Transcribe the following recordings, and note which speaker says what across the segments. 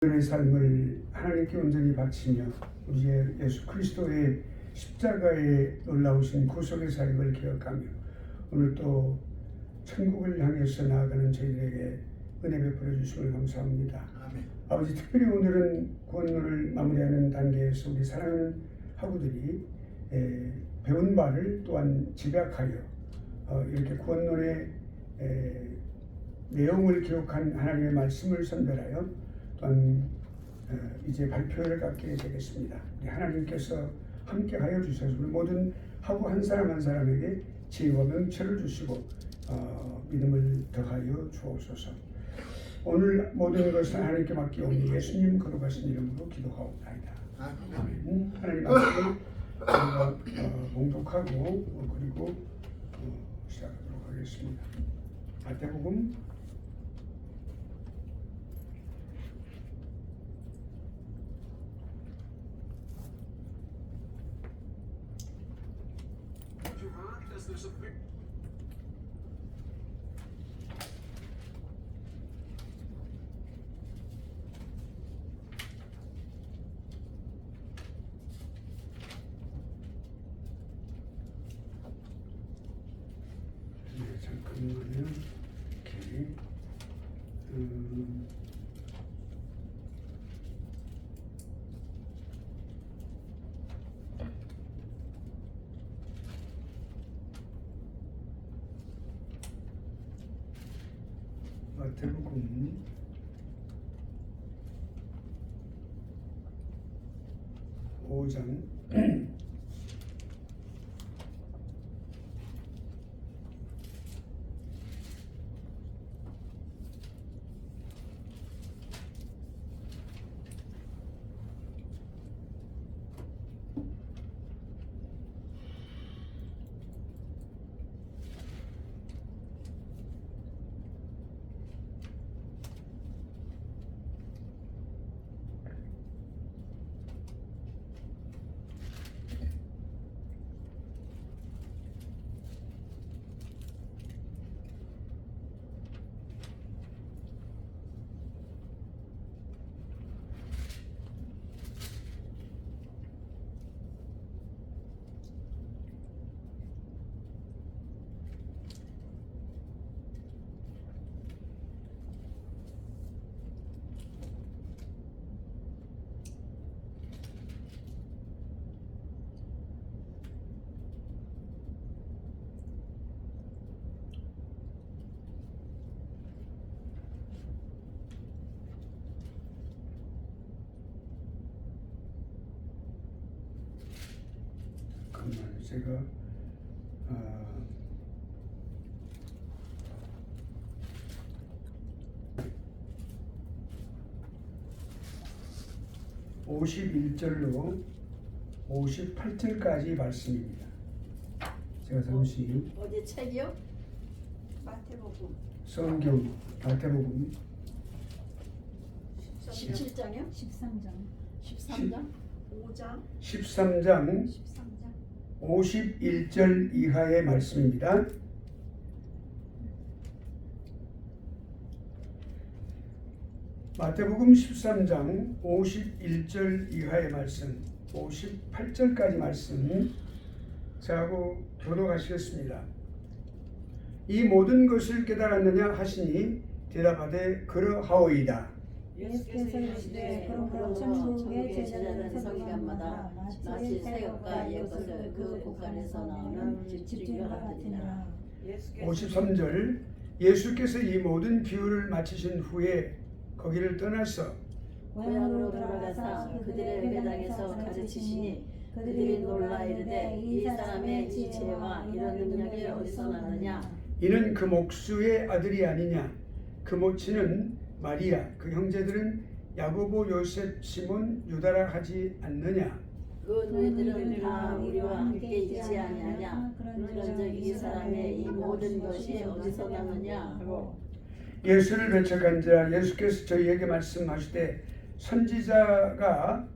Speaker 1: 우리의 삶을 하나님께 온전히 바치며 우리의 예수 그리스도의 십자가에 놀라우신 구속의 사역을 기억하며 오늘 또 천국을 향해서 나아가는 저희들에게 은혜 베풀어 주심을 감사합니다.
Speaker 2: 아멘.
Speaker 1: 아버지, 특별히 오늘은 구원론을 마무리하는 단계에서 우리 사랑하는 학우들이 배운 바를 또한 집약하여 이렇게 구원론의 내용을 기록한 하나님의 말씀을 선별하여 또한 이제 발표를 갖게 되겠습니다. 하나님께서 함께하여 주셔서 우리 모든 하고 한 사람 한 사람에게 지혜와 명철을 주시고 믿음을 더하여 주옵소서. 오늘 모든 것을 하나님께 맡기오니 예수님 거룩하신 이름으로 기도하옵나이다. 아멘. 하나님 말씀을 봉독하고 그리고 시작하도록 하겠습니다. 마태복음 잠깐만요. 이렇게 마태복음 5장 제가 51절로 58절까지 말씀입니다. 제가 잠시
Speaker 3: 어디 책이요? 마태복음
Speaker 1: 성경 마태복음
Speaker 3: 17장이요?
Speaker 4: 13장
Speaker 3: 13장? 5장?
Speaker 1: 13장 51절 이하의 말씀입니다. 마태복음 13장 51절 이하의 말씀, 58절까지 말씀 저하고 교독하시겠습니다. 이 모든 것을 깨달았느냐 하시니 대답하되 그러하오이다.
Speaker 4: 예수께서 이르시되 그러므로 천국의 제자들은 서기관마다 마치 새것과 옛것을 그 곳간에서 나오는 집주인과 같으니라.
Speaker 1: 53절 예수께서 이 모든 비유를 마치신 후에 거기를 떠나서
Speaker 4: 고향으로 돌아가사 그들의 회당에서 가르치시니 그들이 놀라 이르되 이 사람의 지혜와 이런 능력이 어디서 나느냐.
Speaker 1: 이는 그 목수의 아들이 아니냐. 그 모친은 마리아, 그 형제들은 야고보, 요셉, 시몬, 유다라 하지 않느냐.
Speaker 3: 그 너희들은 다 우리와 함께 있지 아니하냐. 그런즉 이 사람의 이 모든 것이 어디서 나느냐 하고
Speaker 1: 예수를 배척한 자 예수께서 저희에게 말씀하시되 선지자가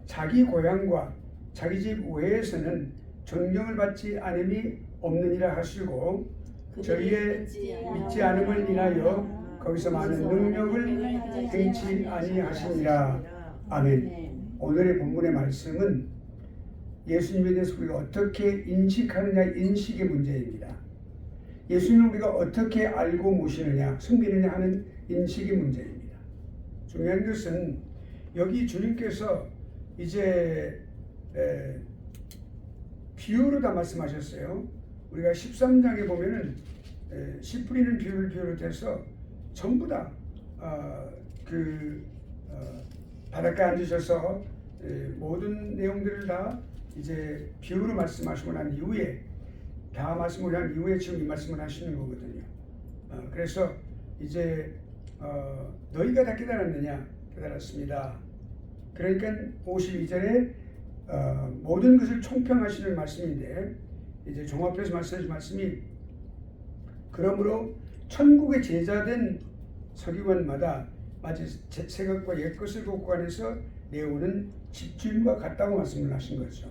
Speaker 1: 자기 고향과 자기 집 외에서는 존경을 받지 않음이 없느니라 하시고 저희의 믿지 않음을 인하여 거기서 많은 능력을 행치 아니하시니라. 아멘. 오늘의 본문의 말씀은 예수님에 대해서 우리가 어떻게 인식하느냐, 인식의 문제입니다. 예수님을 우리가 어떻게 알고 모시느냐, 섬기느냐 하는 인식의 문제입니다. 중요한 것은 여기 주님께서 이제 비유로 다 말씀하셨어요. 우리가 13장에 보면은 씨 뿌리는 비유를 비롯해서 전부 다 바닷가에 앉으셔서 모든 내용들을 다 이제 비유로 말씀하시고 난 이후에 다 말씀을 한 이후에 지금 이 말씀을 하시는 거거든요. 그래서 이제 너희가 다 깨달았느냐? 깨달았습니다. 그러니까 52절에 모든 것을 총평하시는 말씀인데 이제 종합해서 말씀하신 말씀이 그러므로 천국의 제자된 서기관마다 마치 새 것과 옛 것을 복관해서 내오는 집주인과 같다고 말씀을 하신 거죠.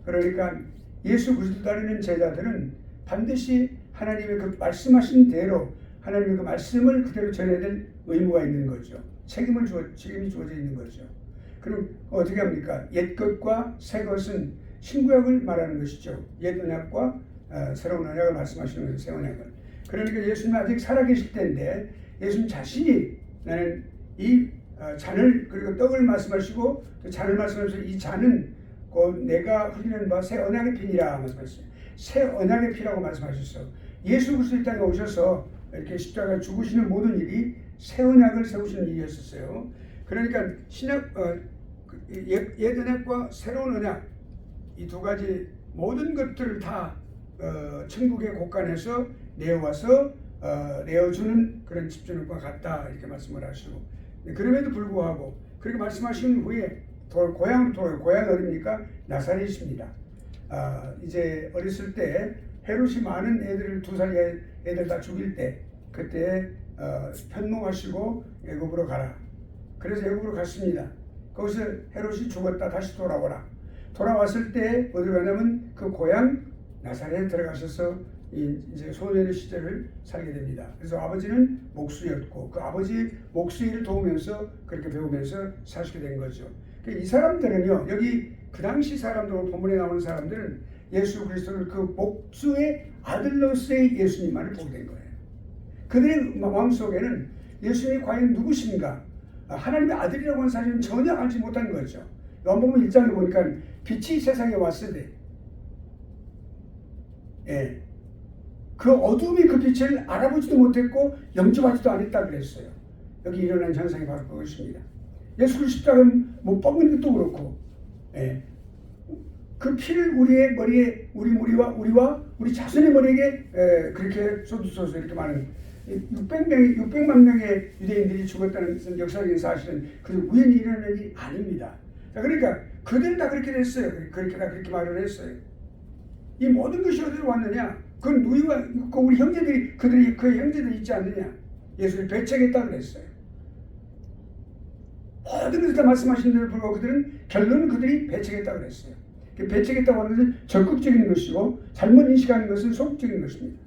Speaker 1: 그러니까 예수 그리스도 따르는 제자들은 반드시 하나님의 그 말씀하신 대로 하나님의 그 말씀을 그대로 전해야 될 의무가 있는 거죠. 책임이 주어져 있는 거죠. 그럼 어떻게 합니까? 옛 것과 새 것은 신구약을 말하는 것이죠. 옛 언약과 새로운 언약을 말씀하시는 거죠. 새 언약을. 그러니까 예수님 아직 살아계실 때인데 예수님 자신이 나는 이 잔을 그리고 떡을 말씀하시고 또 잔을 말씀하시고 이 잔은 곧 내가 흘리는 바 새 언약의 피니라 말씀하셨어요. 새 언약의 피라고 말씀하셨어요. 예수 그리스도 이 땅에 오셔서 이렇게 십자가에 죽으시는 모든 일이 새 언약을 세우시는 일이었었어요. 그러니까 신약 옛 언약과 새로운 언약 이 두 가지 모든 것들을 다 천국의 곳간에서 내어와서 내어주는 그런 집주인과 같다 이렇게 말씀을 하시고 그럼에도 불구하고 그렇게 말씀하신 후에 고향으로 돌아요. 고향이 어디입니까? 나사렛입니다. 이제 어렸을 때 헤롯이 많은 애들을 2살 애들 다 죽일 때 그때 편몽하시고 애굽으로 가라. 그래서 애굽으로 갔습니다. 거기서 헤롯이 죽었다 다시 돌아오라. 돌아왔을 때 어디로 가냐면 그 고향 나사렛에 들어가셔서 이제 소년의 시절을 살게 됩니다. 그래서 아버지는 목수였고 그 아버지 목수 일을 도우면서 그렇게 배우면서 사시게 된 거죠. 이 사람들은요, 여기 그 당시 사람들, 본문에 나오는 사람들은 예수 그리스도를 그 목수의 아들로서의 예수님만을 보게 된 거예요. 그들의 마음속에는 예수님이 과연 누구신가? 하나님의 아들이라고 하는 사실은 전혀 알지 못한 거죠. 요한복음 1장에 보니까 빛이 세상에 왔으되 그 어둠이 그 빛을 알아보지도 못했고 영접하지도 않았다 그랬어요. 여기 일어난 현상이 바로 그것입니다. 예수 그리스도 십자가에 못 박는 것도 그렇고 그 피를 우리의 머리에 우리와 우리 자손의 머리에게 그렇게 쏟으소서 이렇게 많은 600만 명의 유대인들이 죽었다는 역사적인 사실은 그 우연히 일어난 일이 아닙니다. 그러니까 그들은 다 그렇게 됐어요. 그렇게 다 그렇게 말을 했어요. 이 모든 것이 어디로 왔느냐? 그건 누이와 우리 형제들이 그들이 그 형제들이 있지 않느냐? 예수를 배척했다 그랬어요. 모든 것을 다 말씀하신 대로 불구하고 그들은 결론은 그들이 배척했다 그랬어요. 배척했다고 하는 것은 적극적인 것이고 잘못 인식하는 것은 소극적인 것입니다.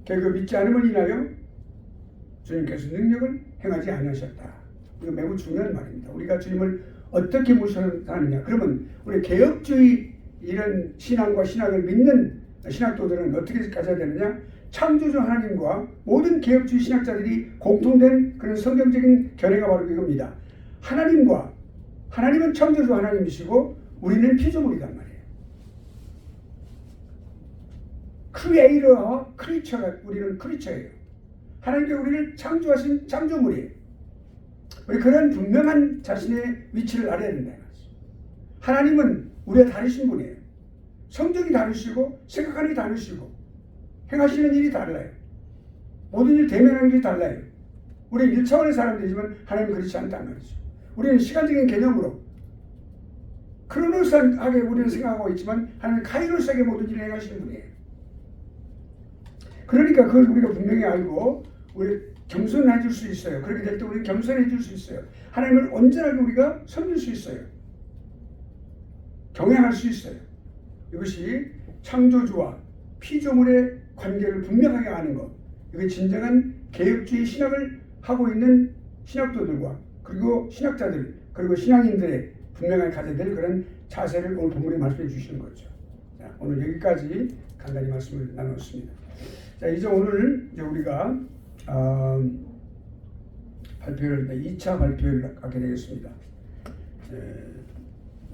Speaker 1: 결국 믿지 않음을 인하여 주님께서 능력을 행하지 않으셨다. 이거 매우 중요한 말입니다. 우리가 주님을 어떻게 모셔가느냐. 그러면 우리 개혁주의 이런 신앙과 신학을 믿는 신학도들은 어떻게 가져야 되느냐. 창조주 하나님과 모든 개혁주의 신학자들이 공통된 그런 성경적인 견해가 바로 이겁니다. 하나님은 창조주 하나님이시고 우리는 피조물이단 말이에요. 크리에이터와 크리처가 우리는 크리처예요. 하나님께서 우리를 창조하신 창조물이에요. 우리 그런 분명한 자신의 위치를 알아야 된다. 하나님은 우리와 다르신 분이에요. 성격이 다르시고 생각하는 게 다르시고 행하시는 일이 달라요. 모든 일 대면하는 게 달라요. 우리는 1차원의 사람들이지만 하나님은 그렇지 않다는 말이죠. 우리는 시간적인 개념으로 크로노스하게 우리는 생각하고 있지만 하나님은 카이로스하게 모든 일을 행하시는 분이에요. 그러니까 그걸 우리가 분명히 알고 우리 겸손해질 수 있어요. 그렇게 될 때 우리는 겸손해질 수 있어요. 하나님을 온전하게 우리가 섬길 수 있어요. 경외할 수 있어요. 이것이 창조주와 피조물의 관계를 분명하게 아는 것. 이게 진정한 개혁주의 신학을 하고 있는 신학도들과 그리고 신학자들 그리고 신앙인들의 분명하게 가져야 될 그런 자세를 오늘 본문에 말씀해 주시는 거죠. 자, 오늘 여기까지 간단히 말씀을 나눴습니다. 자, 이제 오늘 이제 우리가 발표를 2차 발표를 하게 되겠습니다.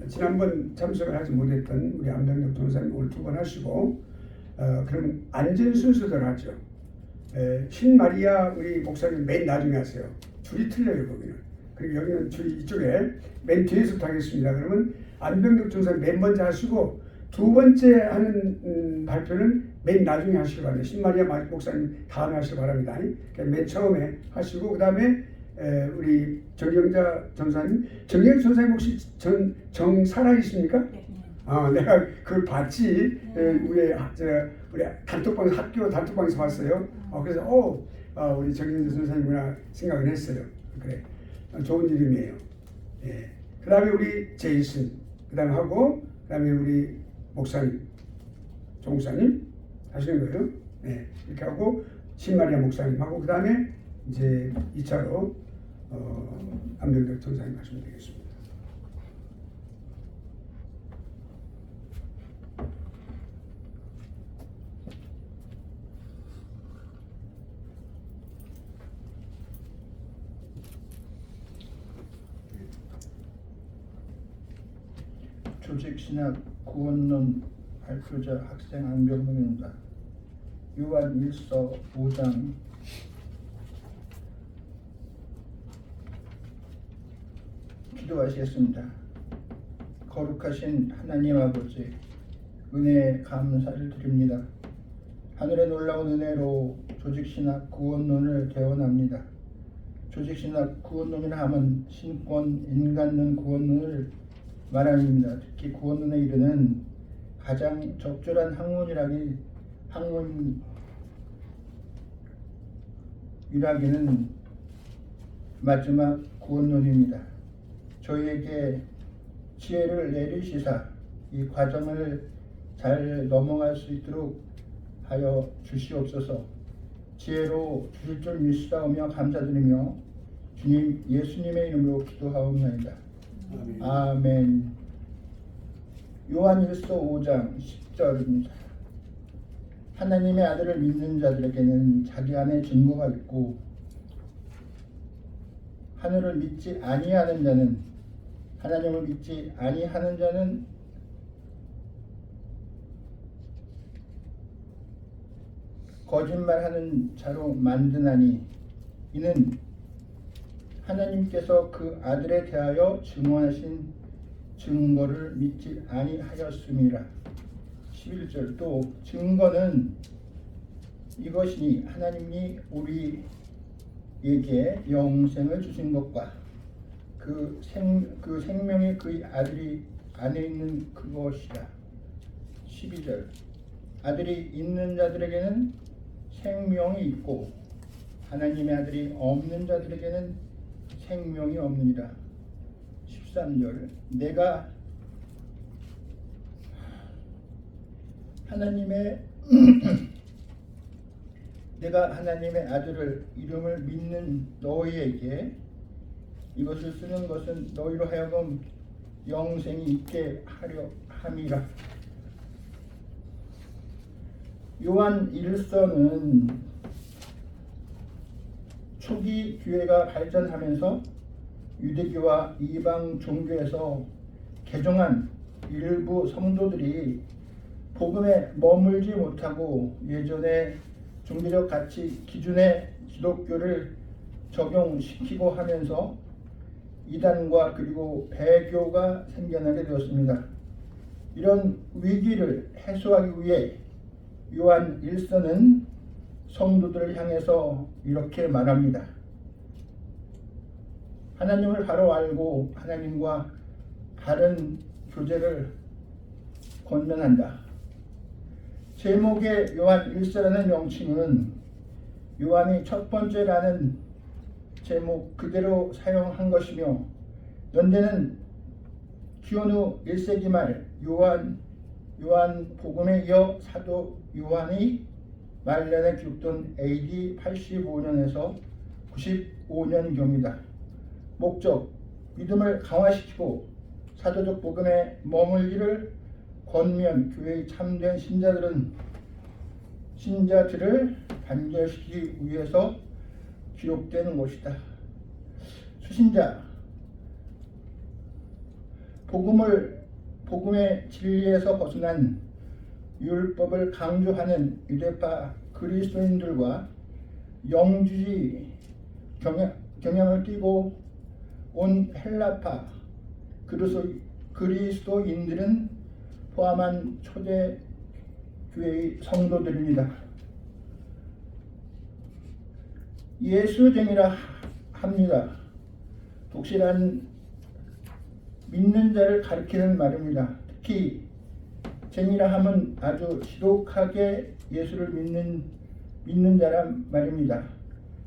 Speaker 1: 지난번 참석을 하지 못했던 우리 안병덕 전사님 오늘 2번 하시고 그럼 앉은 순서대로 하죠. 신마리아 우리 목사님 맨 나중에 하세요. 줄이 틀려요 거기는. 그리고 여기는 줄이 이쪽에 맨 뒤에서부터 하겠습니다. 그러면 안병덕 전사님 맨 먼저 하시고 두 번째 하는 발표는 맨 나중에 하시기 바랍니다. 신마리아 목사님 다음에 하시기 바랍니다. 맨 처음에 하시고 그 다음에 우리 정경자 전사님, 정경자 전사님 혹시 정 살아계십니까?
Speaker 4: 네.
Speaker 1: 내가 그걸 봤지. 우리 단톡방에서 학교 단톡방에서 봤어요. 그래서 우리 정경자 전사님이구나 생각을 했어요. 그래, 좋은 이름이에요. 예. 그 다음에 우리 제이슨, 그 다음에 하고, 그 다음에 우리 목사님, 종사님 하시는 거예요. 네, 이렇게 하고 신마리아 목사님 하고 그 다음에 이제 2차로 안병덕 전사님 하시면 되겠습니다.
Speaker 2: 조직신학 구원론 발표자 학생 안병동입니다. 요한 1서 5장 기도하시겠습니다. 거룩하신 하나님 아버지, 은혜에 감사를 드립니다. 하늘의 놀라운 은혜로 조직신학 구원론을 대원합니다. 조직신학 구원론이라 하면 신권, 인간론 구원론을 말합니다. 특히 구원론에 이르는 가장 적절한 학문이라기는 마지막 구원론입니다. 저희에게 지혜를 내리시사 이 과정을 잘 넘어갈 수 있도록 하여 주시옵소서. 지혜로 주실 줄 믿사오며 감사드리며 주님 예수님의 이름으로 기도하옵나이다. 아멘. 요한 1서 5장 10절입니다. 하나님의 아들을 믿는 자들에게는 자기 안에 증거가 있고 하늘을 믿지 아니하는 자는 하나님을 믿지 아니하는 자는 거짓말하는 자로 만드나니 이는 하나님께서 그 아들에 대하여 증언하신 증거를 믿지 아니하였음이라. 11절 또 증거는 이것이니 하나님이 우리에게 영생을 주신 것과 그 생명이 그의 아들이 안에 있는 그것이라. 12절 아들이 있는 자들에게는 생명이 있고 하나님의 아들이 없는 자들에게는 생명이 없느니라. 13절 내가 하나님의 아들을 이름을 믿는 너희에게 이것을 쓰는 것은 너희로 하여금 영생이 있게 하려 함이라. 요한 1서는 초기 교회가 발전하면서 유대교와 이방 종교에서 개종한 일부 성도들이 복음에 머물지 못하고 예전의 종교적 가치 기준의 기독교를 적용시키고 하면서 이단과 그리고 배교가 생겨나게 되었습니다. 이런 위기를 해소하기 위해 요한 1서는 성도들을 향해서 이렇게 말합니다. 하나님을 바로 알고 하나님과 바른 교제를 권면한다. 제목의 요한 1서라는 명칭은 요한이 첫 번째라는 제목 그대로 사용한 것이며 연대는 기원후 1세기 말 요한 요한복음에 이어 사도 요한이 말년에 기록된 AD 85년에서 95년경이다. 목적, 믿음을 강화시키고 사도적 복음에 머물기를 권면 교회의 참된 신자들을 단결시키기 위해서 기록되는 것이다. 수신자, 복음의 진리에서 벗어난 율법을 강조하는 유대파 그리스도인들과 영주의 경향을 띠고 온 헬라파 그리스도인들은 포함한 초대 교회의 성도들입니다. 예수쟁이라 합니다. 독실한 믿는 자를 가리키는 말입니다. 특히 쟁이라 함은 아주 지독하게 예수를 믿는 자란 말입니다.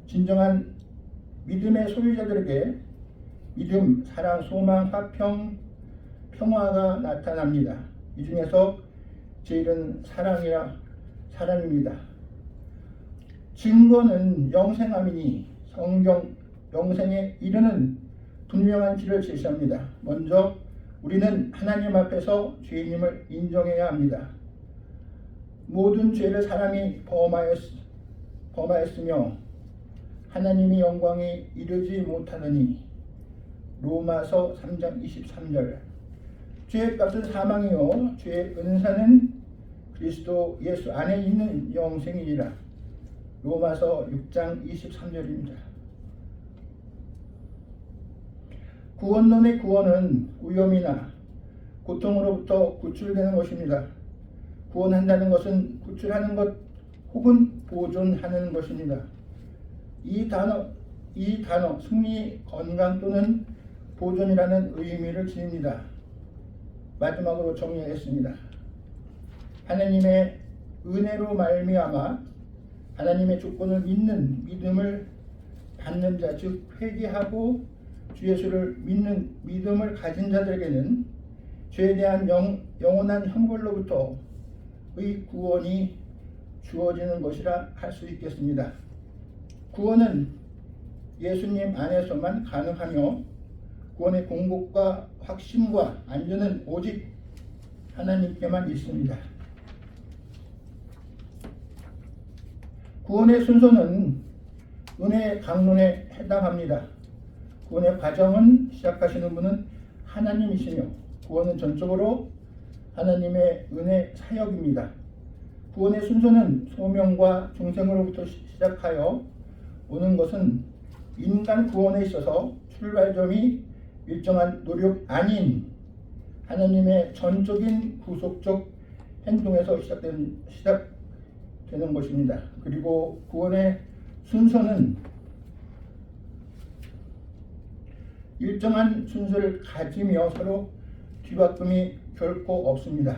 Speaker 2: 진정한 믿음의 소유자들에게 믿음, 사랑, 소망, 화평, 평화가 나타납니다. 이 중에서 제일은 사랑입니다. 증거는 영생함이니 성경 영생에 이르는 분명한 길을 제시합니다. 먼저 우리는 하나님 앞에서 죄인임을 인정해야 합니다. 모든 죄를 사람이 범하였으며 하나님의 영광에 이르지 못하느니 로마서 3장 23절. 죄의 값은 사망이요 죄의 은사는 그리스도 예수 안에 있는 영생이니라. 로마서 6장 23절입니다. 구원론의 구원은 위험이나 고통으로부터 구출되는 것입니다. 구원한다는 것은 구출하는 것 혹은 보존하는 것입니다. 이 단어 승리, 건강 또는 보존이라는 의미를 지닙니다. 마지막으로 정리하겠습니다. 하나님의 은혜로 말미암아 하나님의 조건을 믿는 믿음을 받는 자, 즉 회개하고 주 예수를 믿는 믿음을 가진 자들에게는 죄에 대한 영원한 형벌로부터의 구원이 주어지는 것이라 할 수 있겠습니다. 구원은 예수님 안에서만 가능하며 구원의 공복과 확신과 안전은 오직 하나님께만 있습니다. 구원의 순서는 은혜의 강론에 해당합니다. 구원의 과정은 시작하시는 분은 하나님이시며 구원은 전적으로 하나님의 은혜 사역입니다. 구원의 순서는 소명과 중생으로부터 시작하여 오는 것은 인간 구원에 있어서 출발점이 일정한 노력 아닌 하나님의 전적인 구속적 행동에서 시작되는 것입니다. 그리고 구원의 순서는 일정한 순서를 가지며 서로 뒤바꿈이 결코 없습니다.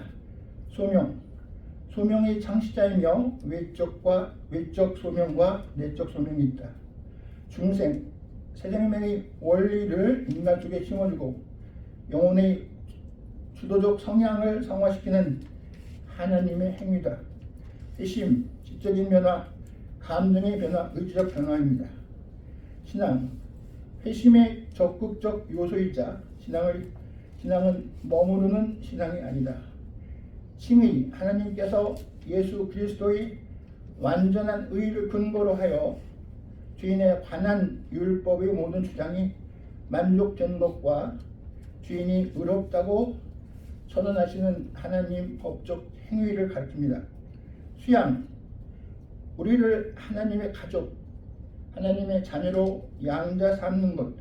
Speaker 2: 소명이 창시자이며 외적 소명과 내적 소명이 있다. 중생, 새 생명의 원리를 인간 속에 심어주고 영혼의 주도적 성향을 성화시키는 하나님의 행위다. 회심, 지적인 변화, 감정의 변화, 의지적 변화입니다. 신앙, 회심의 적극적 요소이자 신앙은 머무르는 신앙이 아니다. 칭의, 하나님께서 예수 그리스도의 완전한 의를 근거로 하여 죄인에 관한 율법의 모든 주장이 만족된 것과 죄인이 의롭다고 선언하시는 하나님 법적 행위를 가리킵니다. 수양, 우리를 하나님의 가족, 하나님의 자녀로 양자 삼는 것,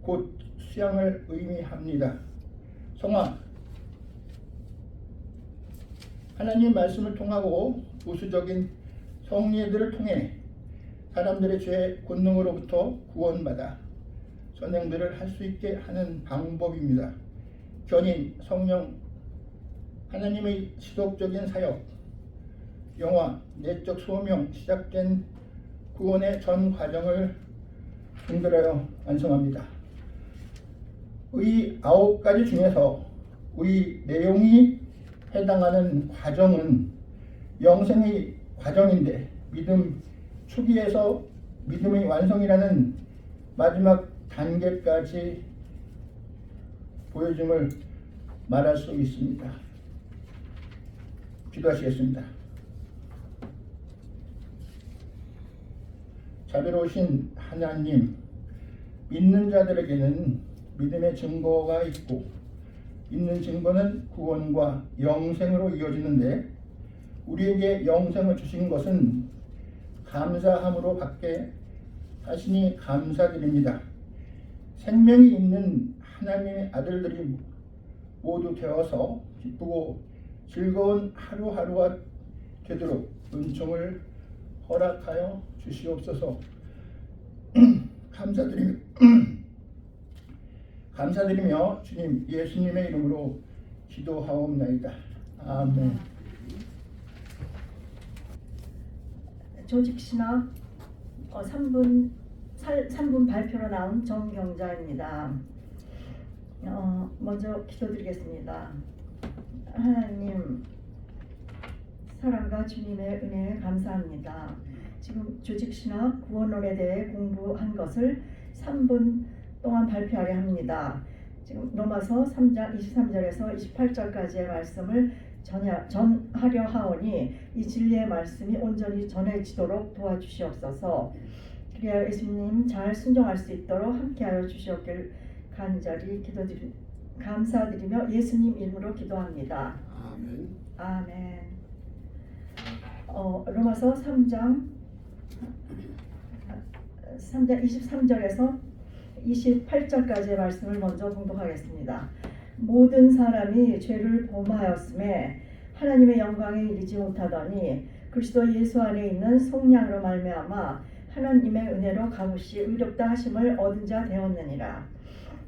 Speaker 2: 곧 수양을 의미합니다. 성화, 하나님 말씀을 통하고 부수적인 성례들을 통해 사람들의 죄 권능으로부터 구원받아 선행들을 할 수 있게 하는 방법입니다. 견인, 성령, 하나님의 지속적인 사역, 영화, 내적 소명, 시작된 구원의 전 과정을 분별하여 완성합니다. 이 9가지 중에서 의 내용이 해당하는 과정은 영생의 과정인데 믿음 초기에서 믿음의 완성이라는 마지막 단계까지 보여줌을 말할 수 있습니다. 기도하시겠습니다. 자비로우신 하나님, 믿는 자들에게는 믿음의 증거가 있고 있는 증거는 구원과 영생으로 이어지는데 우리에게 영생을 주신 것은 감사함으로 받게 하시니 감사드립니다. 생명이 있는 하나님의 아들들이 모두 되어서 기쁘고 즐거운 하루하루가 되도록 은총을 허락하여 주시옵소서. 감사드리며 주님 예수님의 이름으로 기도하옵나이다. 아멘.
Speaker 4: 조직신학 3분 발표로 나온 정경자입니다. 먼저 기도드리겠습니다. 하나님, 사랑과 주님의 은혜에 감사합니다. 지금 조직신학 구원론에 대해 공부한 것을 3분 동안 발표하려 합니다. 지금 로마서 3장 23절에서 28절까지의 말씀을 전하려 하오니 이 진리의 말씀이 온전히 전해지도록 도와주시옵소서. 그래야 예수님 잘 순종할 수 있도록 함께하여 주시옵길 간절히 감사드리며 예수님 이름으로 기도합니다.
Speaker 1: 아멘.
Speaker 4: 아멘. 로마서 3장 23절에서 28절까지의 말씀을 먼저 봉독하겠습니다. 모든 사람이 죄를 범하였음에 하나님의 영광에 이르지 못하더니 그리스도 예수 안에 있는 속량으로 말미암아 하나님의 은혜로 값없이 의롭다 하심을 얻은 자 되었느니라.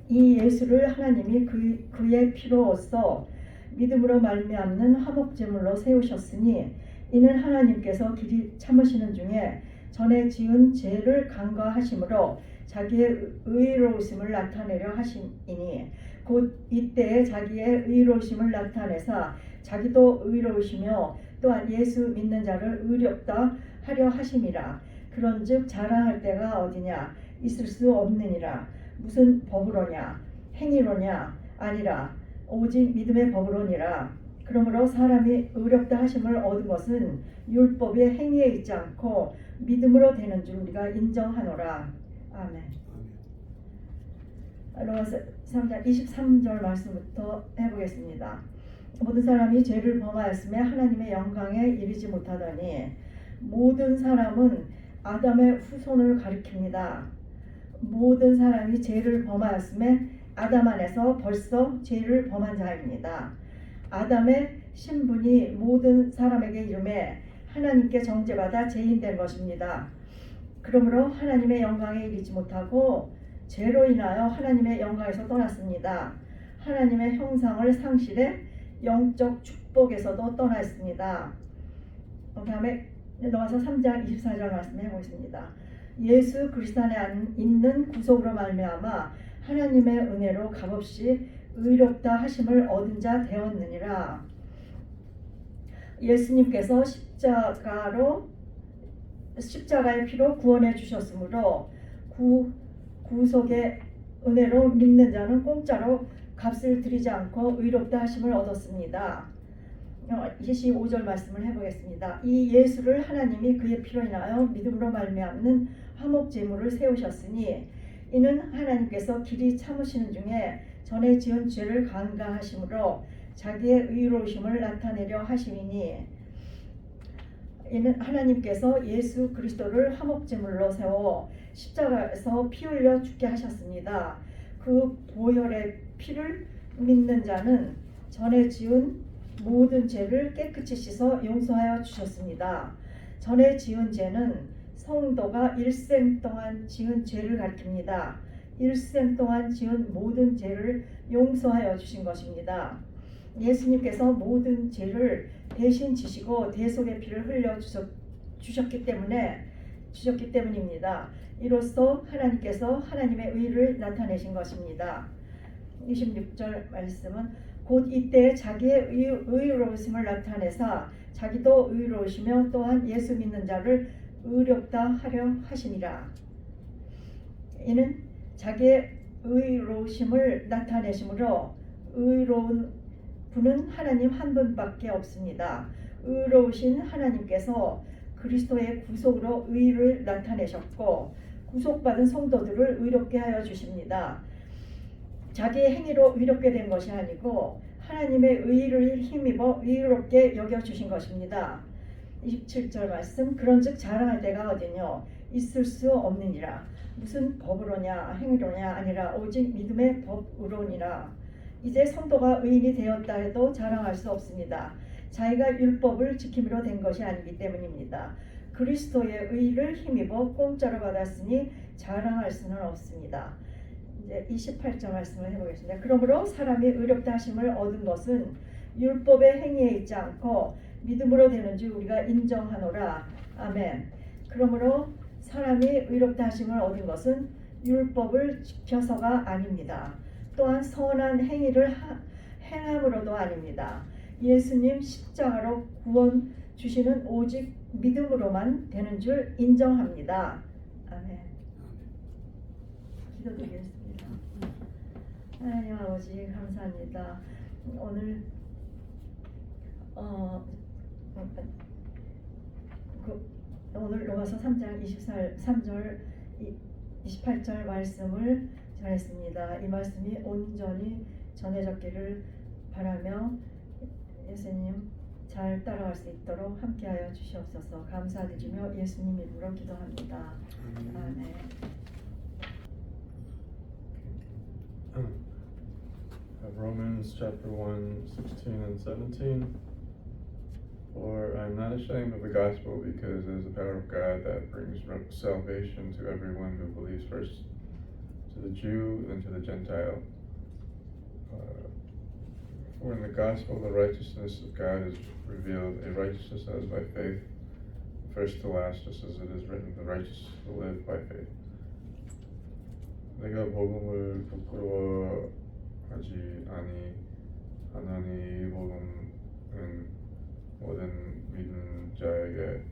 Speaker 4: 이 예수를 하나님이 그의 피로써 믿음으로 말미암는 화목제물로 세우셨으니 이는 하나님께서 길이 참으시는 중에 전에 지은 죄를 간과하심으로 자기의 의로우심을 나타내려 하심이니 곧 이때에 자기의 의로우심을 나타내사 자기도 의로우시며 또한 예수 믿는 자를 의롭다 하려 하심이라. 그런즉 자랑할 때가 어디냐? 있을 수 없느니라. 무슨 법으로냐? 행위로냐? 아니라 오직 믿음의 법으로니라. 그러므로 사람이 의롭다 하심을 얻은 것은 율법의 행위에 있지 않고 믿음으로 되는 줄 우리가 인정하노라. 아멘. 로마서 3장 23절 말씀부터 해보겠습니다. 모든 사람이 죄를 범하였음에 하나님의 영광에 이르지 못하더니 모든 사람은 아담의 후손을 가리킵니다. 모든 사람이 죄를 범하였음에 아담 안에서 벌써 죄를 범한 자입니다. 아담의 신분이 모든 사람에게 이름에 하나님께 정죄받아 죄인된 것입니다. 그러므로 하나님의 영광에 이르지 못하고 죄로 인하여 하나님의 영광에서 떠났습니다. 하나님의 형상을 상실해 영적 축복에서도 떠났습니다. 그 다음에 넘어서 3장 24절 말씀해 보겠습니다. 예수 그리스도 안에 있는 구속으로 말미암아 하나님의 은혜로 값없이 의롭다 하심을 얻은 자 되었느니라. 예수님께서 십자가의 피로 구원해 주셨으므로 구속의 은혜로 믿는 자는 공짜로 값을 들이지 않고 의롭다 하심을 얻었습니다. 25절 말씀을 해보겠습니다. 이 예수를 하나님이 그의 피로 인하여 믿음으로 말미암는 화목제물을 세우셨으니 이는 하나님께서 길이 참으시는 중에 전에 지은 죄를 간과하심으로 자기의 의로우심을 나타내려 하심이니 이는 하나님께서 예수 그리스도를 화목제물로 세워 십자가에서 피 흘려 죽게 하셨습니다. 그 보혈의 피를 믿는 자는 전에 지은 모든 죄를 깨끗이 씻어 용서하여 주셨습니다. 전에 지은 죄는 성도가 일생 동안 지은 죄를 가리킵니다. 일생 동안 지은 모든 죄를 용서하여 주신 것입니다. 예수님께서 모든 죄를 대신 지시고 대속의 피를 흘려 주셨기 때문입니다. 이로써 하나님께서 하나님의 의를 나타내신 것입니다. 26절 말씀은 곧 이때 자기의 의로우심을 나타내사 자기도 의로우시며 또한 예수 믿는 자를 의롭다 하려 하심이라. 이는 자기의 의로우심을 나타내심으로 의로운 분은 하나님 한 분밖에 없습니다. 의로우신 하나님께서 그리스도의 구속으로 의를 나타내셨고 구속받은 성도들을 의롭게 하여 주십니다. 자기의 행위로 의롭게 된 것이 아니고 하나님의 의를 힘입어 의롭게 여겨주신 것입니다. 27절 말씀, 그런즉 자랑할 데가 어디뇨? 있을 수 없느니라. 무슨 법으로냐 행위로냐 아니라 오직 믿음의 법으로니라. 이제 성도가 의인이 되었다 해도 자랑할 수 없습니다. 자기가 율법을 지킴으로 된 것이 아니기 때문입니다. 그리스도의 의를 힘입어 공짜로 받았으니 자랑할 수는 없습니다. 이제 28절 말씀을 해보겠습니다. 그러므로 사람이 의롭다 하심을 얻은 것은 율법의 행위에 있지 않고 믿음으로 되는 줄 우리가 인정하노라. 아멘. 그러므로 사람이 의롭다 하심을 얻은 것은 율법을 지켜서가 아닙니다. 또한 선한 행위를 행함으로도 아닙니다. 예수님 십자가로 구원 주시는 오직 믿음으로만 되는 줄 인정합니다. 아멘. 기도드리겠습니다. 하나님 아버지 감사합니다. 오늘 오늘 로마서 3장 23절 28절 말씀을 전했습니다. 이 말씀이 온전히 전해졌기를 바라며 예수님 잘 따라갈 수 있도록 함께하여 주시옵소서. 감사드리며 예수님 이름으로 기도합니다. 아멘.
Speaker 5: Romans chapter 1, 16 and 17. For I am not ashamed of the gospel, because it is the power of God that brings salvation to everyone who believes, first to the Jew, then to the Gentile. For in the gospel the righteousness of God is revealed, a righteousness that is by faith, first to last, just as it is written, the righteous will live by faith. 내가 복음을 부끄러워하지 아니하노니, 이 복음은 모든 믿는 자에게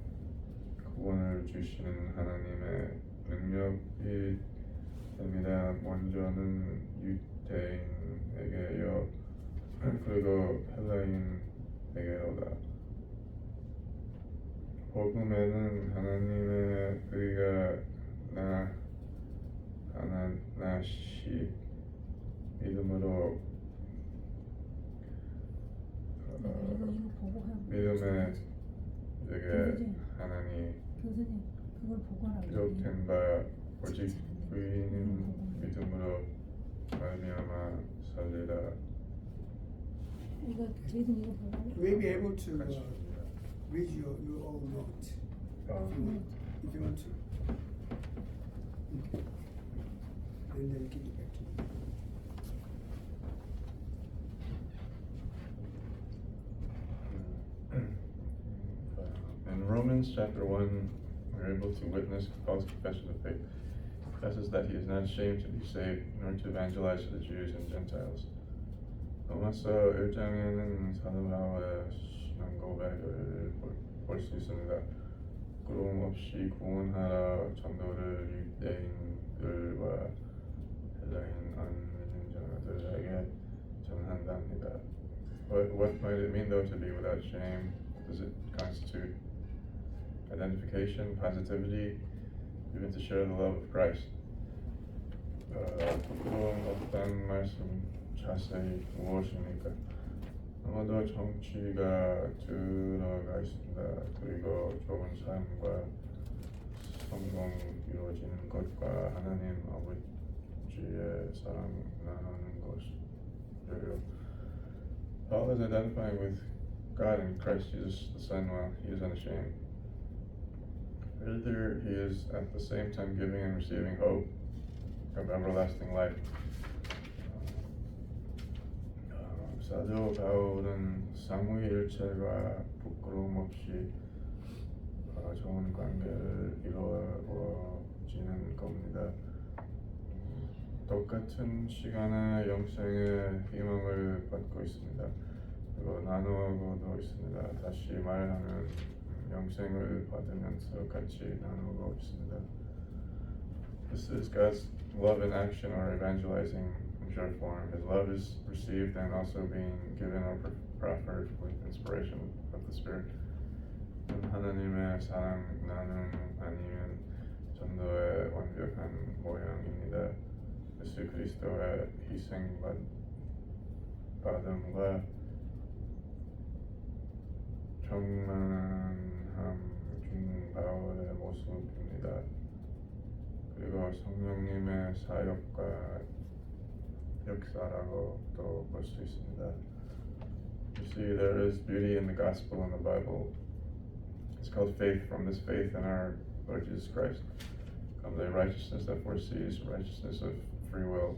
Speaker 5: 구원을 주시는 하나님의 능력이 됩니다. 먼저는 유대인에게요, 그리고 헬라인에게로다. 복음에는 하나님의 의가 나시 믿음으로 믿음에 되게 하나님 기록된 바 오직 의인은 믿음으로 말미암아 살리라.
Speaker 1: You may be able to read your own note if you want to. Okay. And then give it back to me.
Speaker 5: In Romans chapter 1, we're able to witness Paul's confession of faith. He confesses that he is not ashamed to be saved, nor to evangelize to the Jews and Gentiles. 로마서 1장에는 사도 바울의 신앙 고백을 볼 수 있습니다. 부끄러움 없이 구원하라, 전도를 유대인들과 헬라인 안 믿는 자들에게 전한답니다. What might it mean though to be without shame? Does it constitute identification, positivity, even to share the love of Christ? 부끄러움 없다는 말씀 자세히 무엇입니까? 아마도 정치가 들어가 있습니다. 그리고 좋은 삶과 성공 이루어지는 것과 하나님 아버지의 사랑 나누는 것이에요. Paul is identifying with God in Christ Jesus the Son while he is unashamed. Further, he is at the same time giving and receiving hope of everlasting life. 사도 바울은 삼위일체가 부끄러움 없이 좋은 관계를 이루어지는 겁니다. 똑같은 시간에 영생의 희망을 받고 있습니다. 그리고 나누고도 있습니다. 다시 말하는 영생을 받으면서 같이 나누고 있습니다. This is God's love in action or evangelizing in short form. His love is received and also being given or proffered with inspiration of the Spirit. 하나님의 사랑 나눔 아니면 전도의 완벽한 모양입니다. 예수 그리스도의 희생받음과 충만함 중 바울의 모습입니다. 그리고 성령님의 사역과 역사라고도 볼 수 있습니다. You see, there is beauty in the gospel in the Bible. It's called faith. From this faith in our Lord Jesus Christ comes a righteousness that foresees righteousness of free will.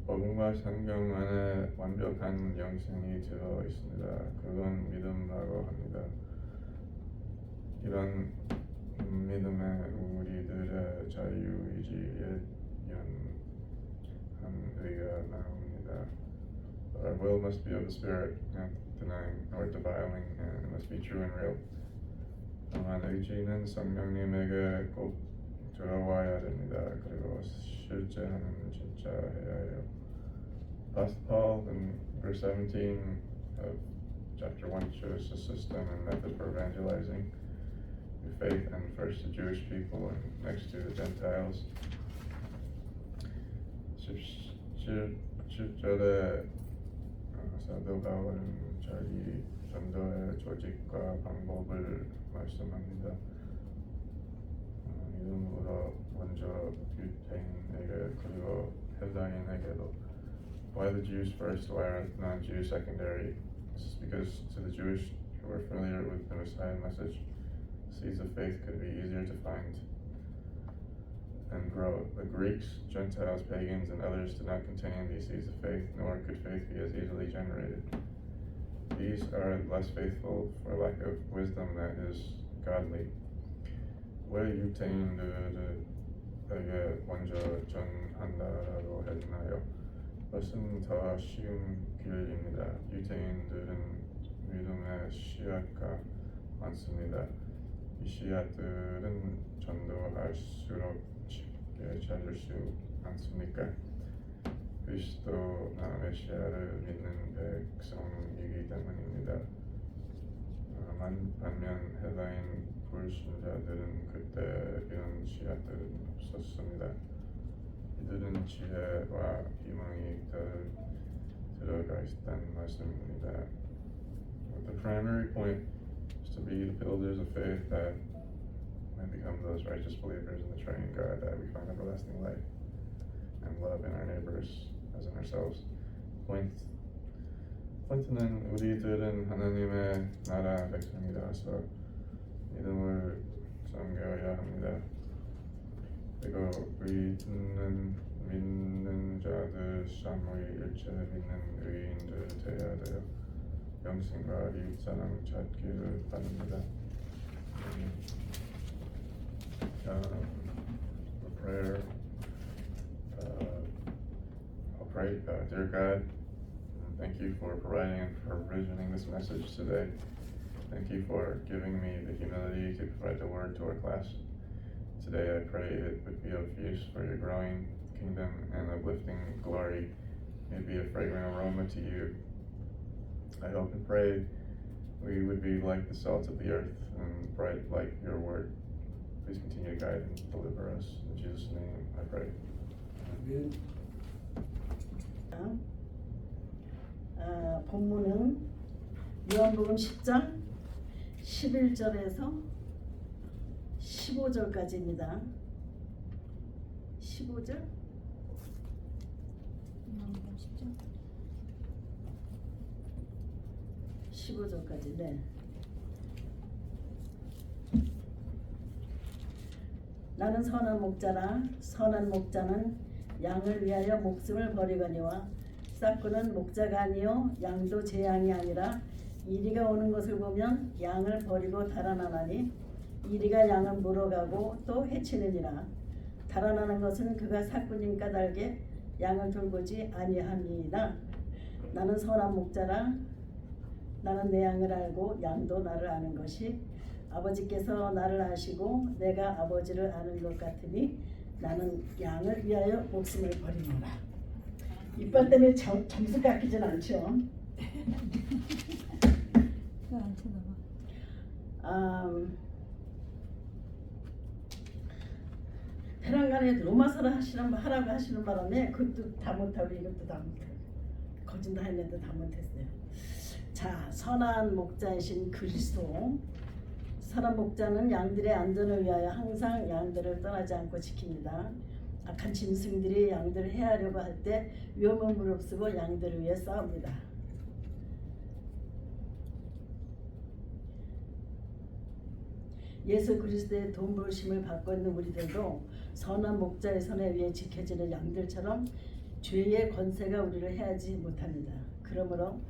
Speaker 5: 복음과 성경 안에 완벽한 영생이 들어 있습니다. 그건 믿음이라고 합니다. 이런 믿음에 우리들의 자유의지에 연한 의가 나옵니다. But our will must be of the Spirit, not denying nor defiling, and it must be true and real. 다만 의지는 성령님에게 꼭 들어와야 됩니다. 그리고 실제하는 진짜 해야 해요. Apostle Paul in verse 17 of chapter 1 shows the system and method for evangelizing through faith, and first the Jewish people and next to the Gentiles. 17절에 사도 바울은 자기 전도의 조직과 방법을 말씀합니다. 믿음으로 먼저 유대인에게 그리고 헬라인에게도. Why the Jews first? Why are non-Jews secondary? This is because to the Jewish who were familiar with the Messiah message, seeds of faith could be easier to find and grow. The Greeks, Gentiles, pagans, and others did not contain these seeds of faith, nor could faith be as easily generated. These are less faithful for lack of wisdom that is godly. 왜 유대인들에게 먼저 전한다라고 했나요? 그것은 더 쉬운 길입니다. 유대인들은 믿음의 씨앗가 많습니다. 이 씨앗들은 전도할수록 쉽게 찾을 수 않습니까? 그리스도나 메시아를 믿는 백성이기 때문입니다. 반면 헬라인 불신자들은 그때 이런 씨앗들은 없었습니다. 이들은 지혜와 희망이 들어가 있다는 말씀입니다. The primary point is to be the builders of faith that might become those righteous believers in the triune God, that we find everlasting life and love in our neighbors as in ourselves. 포인트는 우리들은 하나님의 나라 백성이라서 믿음을 섬겨야 합니다. 그리고 믿는 자들 사무의 일체 믿는 의인들 되어야 돼요. 영생과 이웃사랑 찾기를 바랍니다. Prayer. I'll pray. Dear God, thank you for providing and provisioning this message today. Thank you for giving me the humility to provide the word to our class. Today I pray it would be of use for your growing kingdom and uplifting glory. May it be a fragrant aroma to you. I hope and pray we would be like the salt of the earth and bright like your word. Please continue to guide and deliver us. In Jesus' name I pray.
Speaker 3: 본문은 요한복음 10장 11절에서 15절까지입니다. 15절? 15절까지. 네. 나는 선한 목자라. 선한 목자는 양을 위하여 목숨을 버리거니와 싹구는 목자가 아니요 양도 제 양이 아니라 이리가 오는 것을 보면 양을 버리고 달아나나니 이리가 양을 물어가고 또 해치느니라. 달아나는 것은 그가 삭구님 까닭에 양을 돌보지 아니함이나 나는 선한 목자라 나는 내 양을 알고 양도 나를 아는 것이 아버지께서 나를 아시고 내가 아버지를 아는 것 같으니 나는 양을 위하여 목숨을 버리노라. 이빨 때문에 점수 깎이진 않죠. 페랑간에 로마서를 하라고 하시는 바람에 그것도 다 못하고 이것도 다 못하고 거진 다 했는데 다 못했어요. 자, 선한 목자이신 그리스도. 선한 목자는 양들의 안전을 위하여 항상 양들을 떠나지 않고 지킵니다. 악한 짐승들이 양들을 해하려고 할 때 위험을 무릅쓰고 양들을 위해 싸웁니다. 예수 그리스도의 돈 부르심을 받고 있는 우리들도 선한 목자의 손에 위에 지켜지는 양들처럼 죄의 권세가 우리를 해하지 못합니다. 그러므로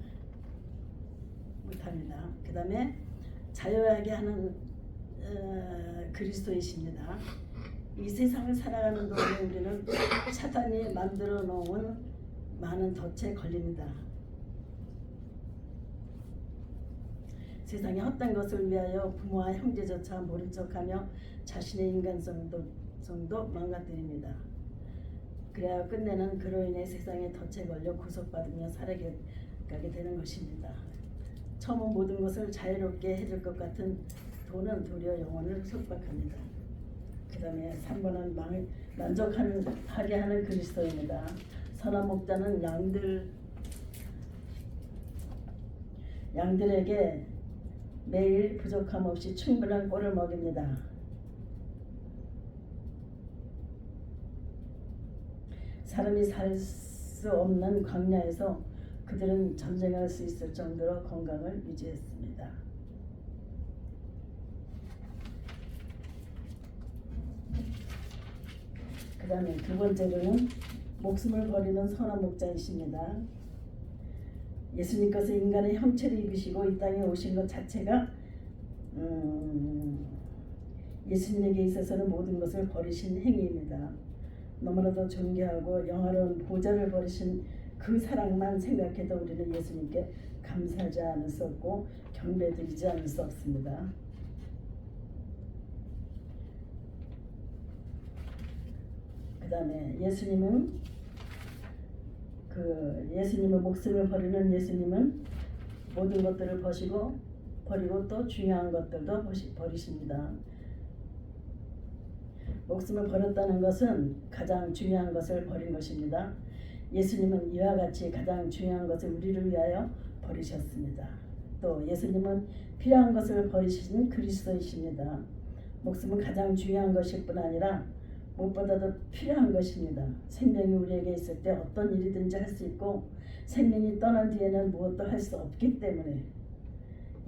Speaker 3: 못합니다. 그 다음에 자유하게 하는 그리스도이십니다. 이 세상을 살아가는 동안에 우리는 사탄이 만들어 놓은 많은 덫에 걸립니다. 세상의 헛된 것을 위하여 부모와 형제조차 모른 척하며 자신의 인간성도 망가뜨립니다. 그래야 끝내는 그로 인해 세상의 덫에 걸려 구속받으며 살아가게 되는 것입니다. 처음은 모든 것을 자유롭게 해줄 것 같은 돈은 도리어 영혼을 속박합니다. 그 다음에 3번은 만족하게 하는 그리스도입니다. 선한 목자는 양들에게 매일 부족함 없이 충분한 꼴을 먹입니다. 사람이 살 수 없는 광야에서 그들은 전쟁할 수 있을 정도로 건강을 유지했습니다. 그 다음에 두 번째로는 목숨을 버리는 선한 목자이십니다. 예수님께서 인간의 형체를 입으시고 이 땅에 오신 것 자체가 예수님에게 있어서는 모든 것을 버리신 행위입니다. 너무나도 존귀하고 영화로운 보좌를 버리신 그 사랑만 생각해도 우리는 예수님께 감사하지 않을 수 없고 경배드리지 않을 수 없습니다. 그 다음에 예수님은 예수님의 목숨을 버리는 예수님은 모든 것들을 버리고 또 중요한 것들도 버리십니다. 목숨을 버렸다는 것은 가장 중요한 것을 버린 것입니다. 예수님은 이와 같이 가장 중요한 것을 우리를 위하여 버리셨습니다. 또 예수님은 필요한 것을 버리시는 그리스도이십니다. 목숨은 가장 중요한 것일 뿐 아니라 무엇보다도 필요한 것입니다. 생명이 우리에게 있을 때 어떤 일이든지 할 수 있고 생명이 떠난 뒤에는 무엇도 할 수 없기 때문에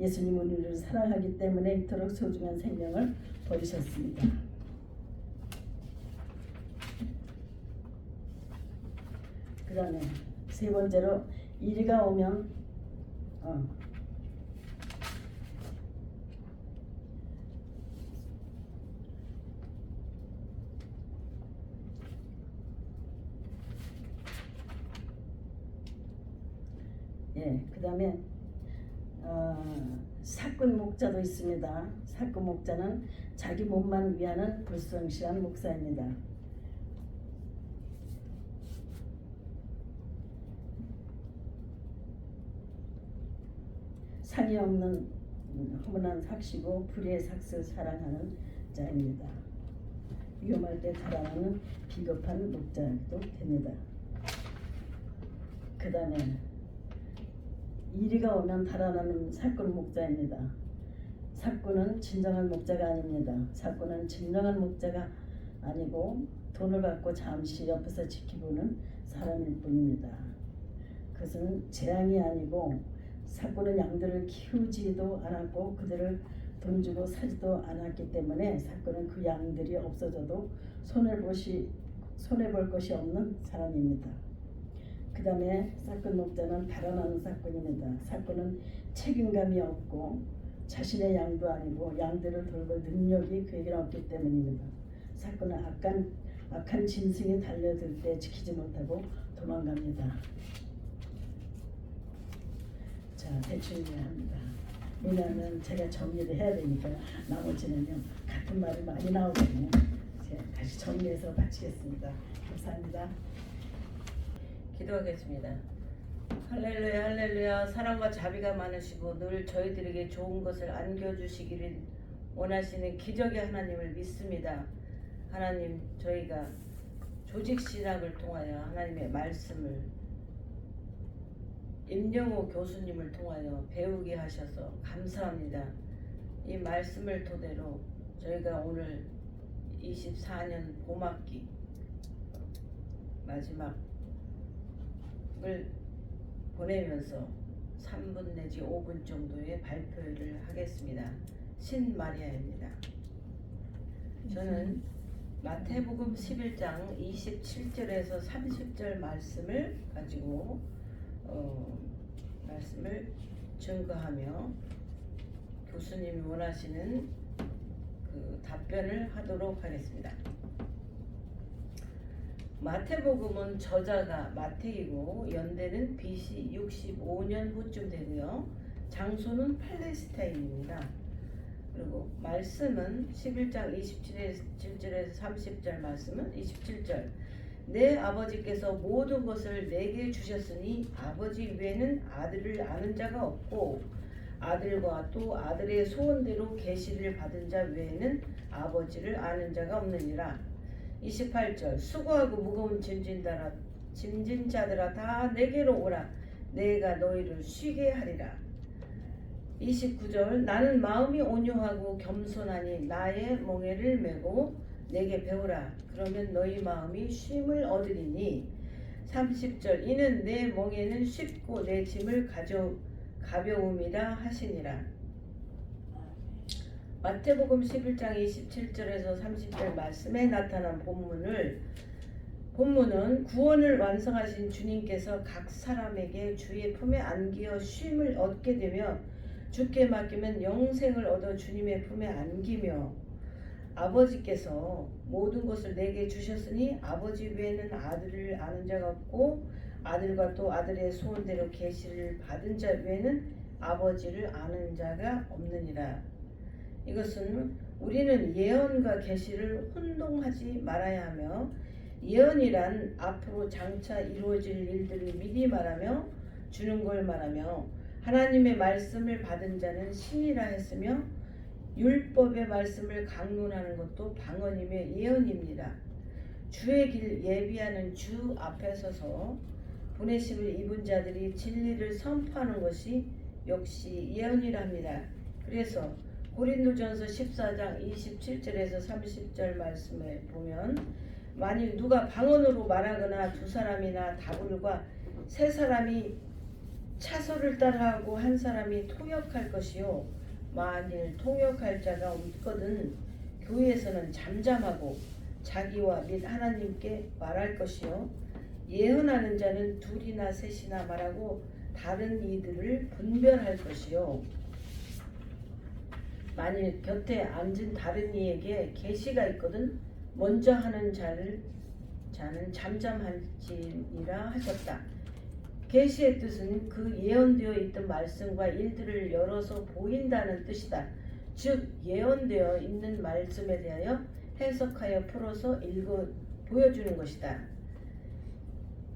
Speaker 3: 예수님은 우리를 사랑하기 때문에 이토록 소중한 생명을 버리셨습니다. 그 다음에 세 번째로 이리가 오면 그 다음에 사꾼 목자도 있습니다. 사꾼 목자는 자기 몸만 위하는 불성실한 목사입니다. 상이 없는 허문한 삭시고 불의의 삭스를 사랑하는 자입니다. 위험할 때 달아나는 비겁한 목자도 됩니다. 그 다음에 이리가 오면 달아나는 사꾼 목자입니다. 사꾼은 진정한 목자가 아닙니다. 사꾼은 진정한 목자가 아니고 돈을 받고 잠시 옆에서 지켜보는 사람일 뿐입니다. 그것은 재앙이 아니고 사꾼은 양들을 키우지도 않았고 그들을 돈 주고 사지도 않았기 때문에 사꾼은 그 양들이 없어져도 손해볼 것이 없는 사람입니다. 그 다음에 사꾼 목자는 달아나는 사꾼입니다. 사꾼은 책임감이 없고 자신의 양도 아니고 양들을 돌볼 능력이 그에게는 없기 때문입니다. 사꾼은 악한 짐승이 달려들 때 지키지 못하고 도망갑니다. 자, 대충 이해합니다. 왜냐하면 제가 정리를 해야 되니까 나머지는요 같은 말이 많이 나오거든요. 제가 다시 정리해서 마치겠습니다. 감사합니다.
Speaker 6: 기도하겠습니다. 할렐루야 할렐루야. 사랑과 자비가 많으시고 늘 저희들에게 좋은 것을 안겨주시기를 원하시는 기적의 하나님을 믿습니다. 하나님, 저희가 조직신학을 통하여 하나님의 말씀을 임영호 교수님을 통하여 배우게 하셔서 감사합니다. 이 말씀을 토대로 저희가 오늘 24년 봄학기 마지막을 보내면서 3분 내지 5분 정도의 발표를 하겠습니다. 신마리아입니다. 저는 마태복음 11장 27절에서 30절 말씀을 가지고 말씀을 증거하며 교수님이 원하시는 그 답변을 하도록 하겠습니다. 마태복음은 저자가 마태이고 연대는 BC 65년 후쯤 되고요. 장소는 팔레스타인입니다. 그리고 말씀은 11장 27절에서 30절 말씀은 27절. 내 아버지께서 모든 것을 내게 주셨으니 아버지 외에는 아들을 아는 자가 없고 아들과 또 아들의 소원대로 계시를 받은 자 외에는 아버지를 아는 자가 없느니라. 28절. 수고하고 무거운 짐진 자들아 다 내게로 오라. 내가 너희를 쉬게 하리라. 29절. 나는 마음이 온유하고 겸손하니 나의 멍에를 메고 내게 배우라. 그러면 너희 마음이 쉼을 얻으리니. 30절. 이는 내 멍에는 쉽고 내 짐을 가벼움이라 하시니라. 마태복음 11장 27절에서 30절 말씀에 나타난 본문은 구원을 완성하신 주님께서 각 사람에게 주의 품에 안기어 쉼을 얻게 되며 주께 맡기면 영생을 얻어 주님의 품에 안기며 아버지께서 모든 것을 내게 주셨으니 아버지 외에는 아들을 아는 자가 없고 아들과 또 아들의 소원대로 계시를 받은 자 외에는 아버지를 아는 자가 없느니라. 이것은 우리는 예언과 계시를 혼동하지 말아야 하며 예언이란 앞으로 장차 이루어질 일들을 미리 말하며 주는 걸 말하며 하나님의 말씀을 받은 자는 신이라 했으며 율법의 말씀을 강론하는 것도 방언이며 예언입니다. 주의 길 예비하는 주 앞에 서서 보내심을 입은 자들이 진리를 선포하는 것이 역시 예언이랍니다. 그래서 고린도전서 14장 27절에서 30절 말씀에 보면 만일 누가 방언으로 말하거나 두 사람이나 다불과 세 사람이 차소를 따라하고 한 사람이 통역할 것이요 만일 통역할 자가 없거든 교회에서는 잠잠하고 자기와 및 하나님께 말할 것이요 예언하는 자는 둘이나 셋이나 말하고 다른 이들을 분별할 것이요 만일 곁에 앉은 다른 이에게 계시가 있거든 먼저 하는 자는 잠잠할지니라 하셨다. 계시의 뜻은 그 예언되어 있던 말씀과 일들을 열어서 보인다는 뜻이다. 즉 예언되어 있는 말씀에 대하여 해석하여 풀어서 읽어 보여주는 것이다.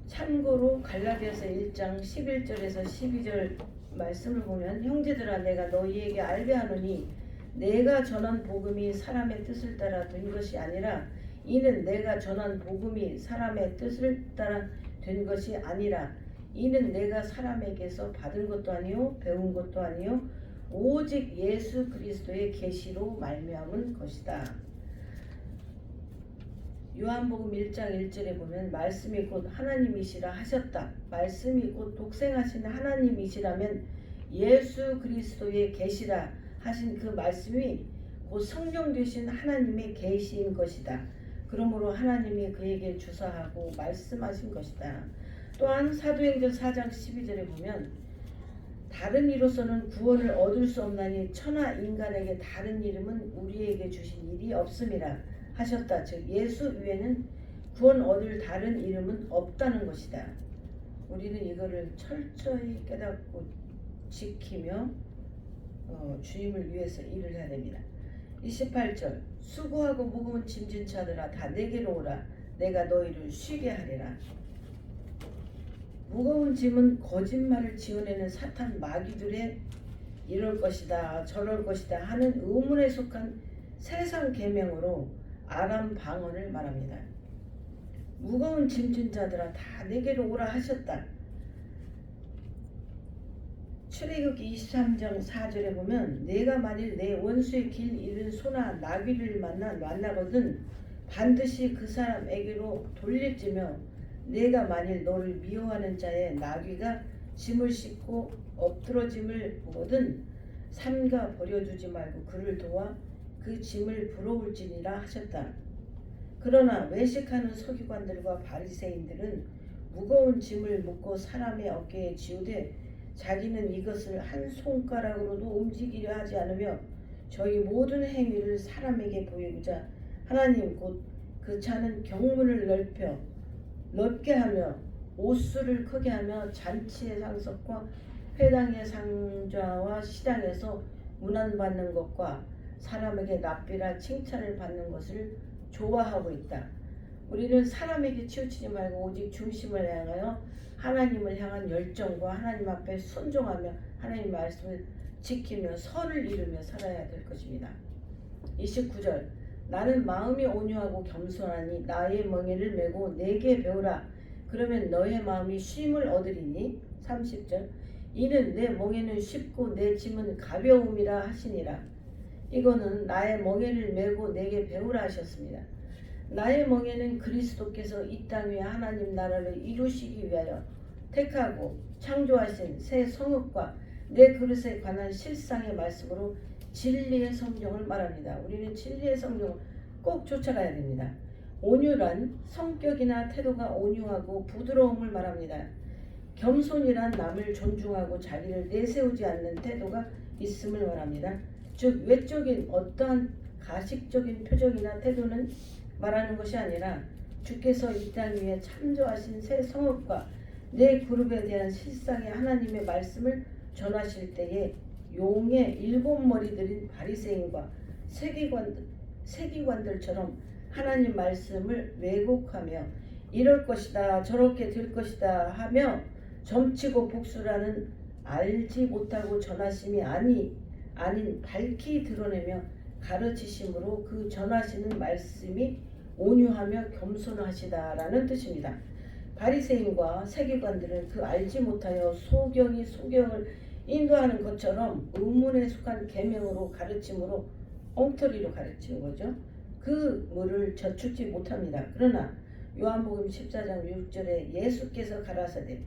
Speaker 6: 참고로 갈라디아서 1장 11절에서 12절 말씀을 보면 형제들아 내가 너희에게 알게 하노니 내가 전한 복음이 사람의 뜻을 따라 된 것이 아니라 이는 내가 전한 복음이 사람의 뜻을 따라 된 것이 아니라 이는 내가 사람에게서 받은 것도 아니요 배운 것도 아니요 오직 예수 그리스도의 계시로 말미암은 것이다. 요한복음 1장 1절에 보면 말씀이 곧 하나님이시라 하셨다. 말씀이 곧 독생하신 하나님이시라면 예수 그리스도의 계시라 하신 그 말씀이 곧 성령 되신 하나님의 계시인 것이다. 그러므로 하나님이 그에게 주사하고 말씀하신 것이다. 또한 사도행전 4장 12절에 보면 다른 이로서는 구원을 얻을 수 없나니 천하 인간에게 다른 이름은 우리에게 주신 일이 없음이라 하셨다. 즉 예수 위에는 구원 얻을 다른 이름은 없다는 것이다. 우리는 이거를 철저히 깨닫고 지키며 주님을 위해서 일을 해야 됩니다. 28절 수고하고 무거운 짐진 자들아 다 내게로 오라 내가 너희를 쉬게 하리라. 무거운 짐은 거짓말을 지어내는 사탄 마귀들의 이럴 것이다 저럴 것이다 하는 의문에 속한 세상 계명으로 아람 방언을 말합니다. 무거운 짐진 자들아 다 내게로 오라 하셨다. 출애굽기 23장 4절에 보면 내가 만일 내 원수의 길 잃은 소나 나귀를 만나거든 반드시 그 사람에게로 돌릴지며 내가 만일 너를 미워하는 자의 나귀가 짐을 싣고 엎드러짐을 보거든 삼가 버려두지 말고 그를 도와 그 짐을 부러울지니라 하셨다. 그러나 외식하는 서기관들과 바리새인들은 무거운 짐을 묶고 사람의 어깨에 지우되 자기는 이것을 한 손가락으로도 움직이려 하지 않으며 저희 모든 행위를 사람에게 보이고자 하나님 곧 그 차는 경문을 넓게 하며 옷수를 크게 하며 잔치의 상석과 회당의 상좌와 시장에서 문안받는 것과 사람에게 납비라 칭찬을 받는 것을 좋아하고 있다. 우리는 사람에게 치우치지 말고 오직 중심을 향하여 하나님을 향한 열정과 하나님 앞에 순종하며 하나님 말씀을 지키며 선을 이루며 살아야 될 것입니다. 29절 나는 마음이 온유하고 겸손하니 나의 멍에를 메고 내게 배우라 그러면 너의 마음이 쉼을 얻으리니 30절 이는 내 멍에는 쉽고 내 짐은 가벼움이라 하시니라. 이거는 나의 멍에를 메고 내게 배우라 하셨습니다. 나의 멍에는 그리스도께서 이 땅 위에 하나님 나라를 이루시기 위하여 택하고 창조하신 새 성읍과 내 그릇에 관한 실상의 말씀으로 진리의 성경을 말합니다. 우리는 진리의 성경을 꼭 쫓아가야 됩니다. 온유란 성격이나 태도가 온유하고 부드러움을 말합니다. 겸손이란 남을 존중하고 자기를 내세우지 않는 태도가 있음을 말합니다. 즉 외적인 어떠한 가식적인 표정이나 태도는 말하는 것이 아니라 주께서 이 땅 위에 창조하신 새 성읍과 내 그룹에 대한 실상의 하나님의 말씀을 전하실 때에 용의 일곱 머리들인 바리새인과 세기관들처럼 하나님 말씀을 왜곡하며 이럴 것이다 저렇게 될 것이다 하며 점치고 복수라는 알지 못하고 전하심이 아닌 밝히 드러내며 가르치심으로 그 전하시는 말씀이 온유하며 겸손하시다라는 뜻입니다. 바리새인과 세기관들은 그 알지 못하여 소경이 소경을 인도하는 것처럼 의문에 속한 계명으로 가르침으로 엉터리로 가르치는 거죠. 그 물을 젖추지 못합니다. 그러나 요한복음 14장 6절에 예수께서 가라사대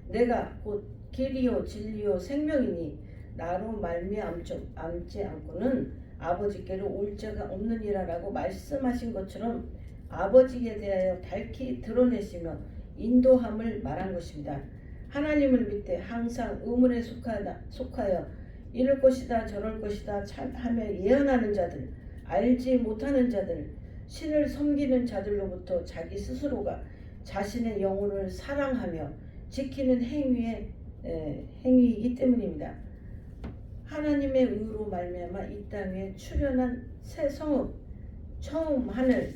Speaker 6: 내가 곧 길이요 진리요 생명이니 나로 말미암지 않고는 아버지께로 올 자가 없느니라라고 말씀하신 것처럼 아버지에 대하여 밝히 드러내시며 인도함을 말한 것입니다. 하나님을 믿되 항상 의문에 속하여 이럴 것이다 저럴 것이다 하며 예언하는 자들 알지 못하는 자들 신을 섬기는 자들로부터 자기 스스로가 자신의 영혼을 사랑하며 지키는 행위이기 때문입니다. 하나님의 의로 말미암아 이 땅에 출현한 새 성읍 처음 하늘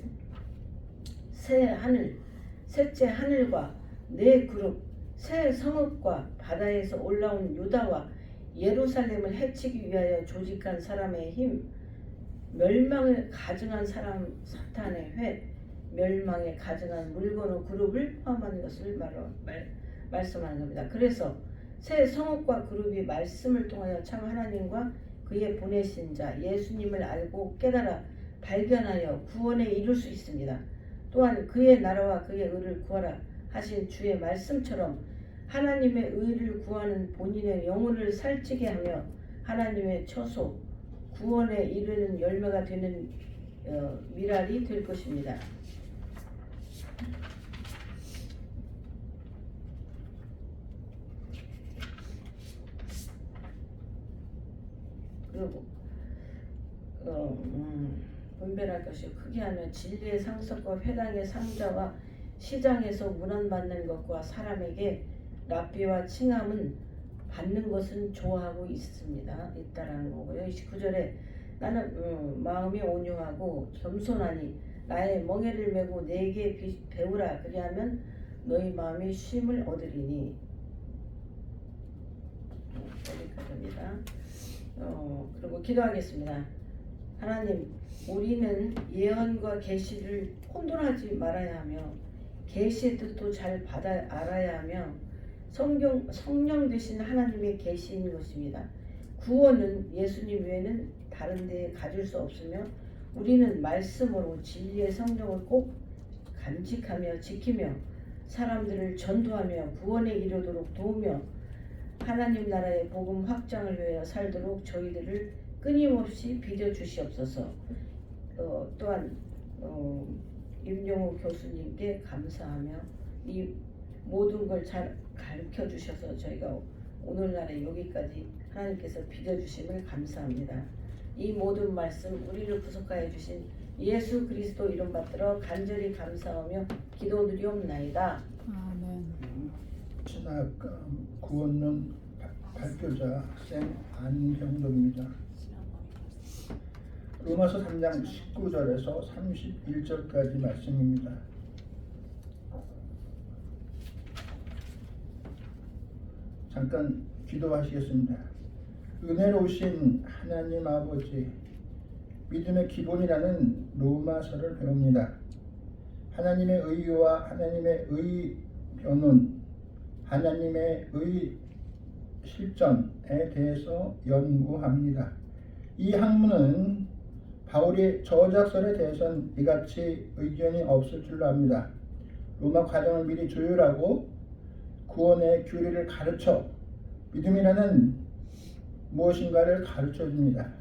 Speaker 6: 새 하늘 셋째 하늘과 네 그룹 새 성읍과 바다에서 올라온 유다와 예루살렘을 해치기 위하여 조직한 사람의 힘 멸망을 가증한 사람 사탄의 회 멸망에 가증한 물건의 그룹을 포함하는 것을 말씀하는 겁니다. 그래서 새 성읍과 그룹이 말씀을 통하여 참 하나님과 그의 보내신 자 예수님을 알고 깨달아 발견하여 구원에 이룰 수 있습니다. 또한 그의 나라와 그의 의를 구하라 하신 주의 말씀처럼 하나님의 의를 구하는 본인의 영혼을 살찌게 하며 하나님의 처소 구원에 이르는 열매가 되는 미랄이 될 것입니다. 그리고 분별할 것이 크게 하며 진리의 상석과 회당의 상자와 시장에서 문안받는 것과 사람에게 랍비와 칭함은 받는 것은 좋아하고 있다라는 거고요. 29절에 나는 마음이 온유하고 겸손하니 나의 멍에를 메고 내게 배우라. 그리하면 너희 마음이 쉼을 얻으리니. 여기까지입니다. 그리고 기도하겠습니다. 하나님, 우리는 예언과 계시를 혼돈하지 말아야 하며 계시의 뜻도 잘 알아야 하며 성령 되신 하나님의 계시인 것입니다. 구원은 예수님 외에는 다른 데에 가질 수 없으며 우리는 말씀으로 진리의 성령을 꼭 간직하며 지키며 사람들을 전도하며 구원에 이르도록 도우며 하나님 나라의 복음 확장을 위하여 살도록 저희들을 끊임없이 빚어주시옵소서. 또한 임영호 교수님께 감사하며 이 모든 걸 잘 가르쳐 주셔서 저희가 오늘날에 여기까지 하나님께서 빚어주심을 감사합니다. 이 모든 말씀 우리를 구속하여 주신 예수 그리스도 이름 받들어 간절히 감사하며 기도드리옵나이다.
Speaker 7: 아멘.
Speaker 2: 신학 구원론 발표자 샘 안경덕입니다. 로마서 3장 19절에서 31절까지 말씀입니다. 잠깐 기도하시겠습니다. 은혜로우신 하나님 아버지, 믿음의 기본이라는 로마서를 배웁니다. 하나님의 의와 하나님의 의 변론, 하나님의 의 실전에 대해서 연구합니다. 이 학문은 바울의 저작설에 대해서는 이같이 의견이 없을 줄로 압니다. 로마 과정을 미리 조율하고 구원의 규리를 가르쳐 믿음이라는 무엇인가를 가르쳐 줍니다.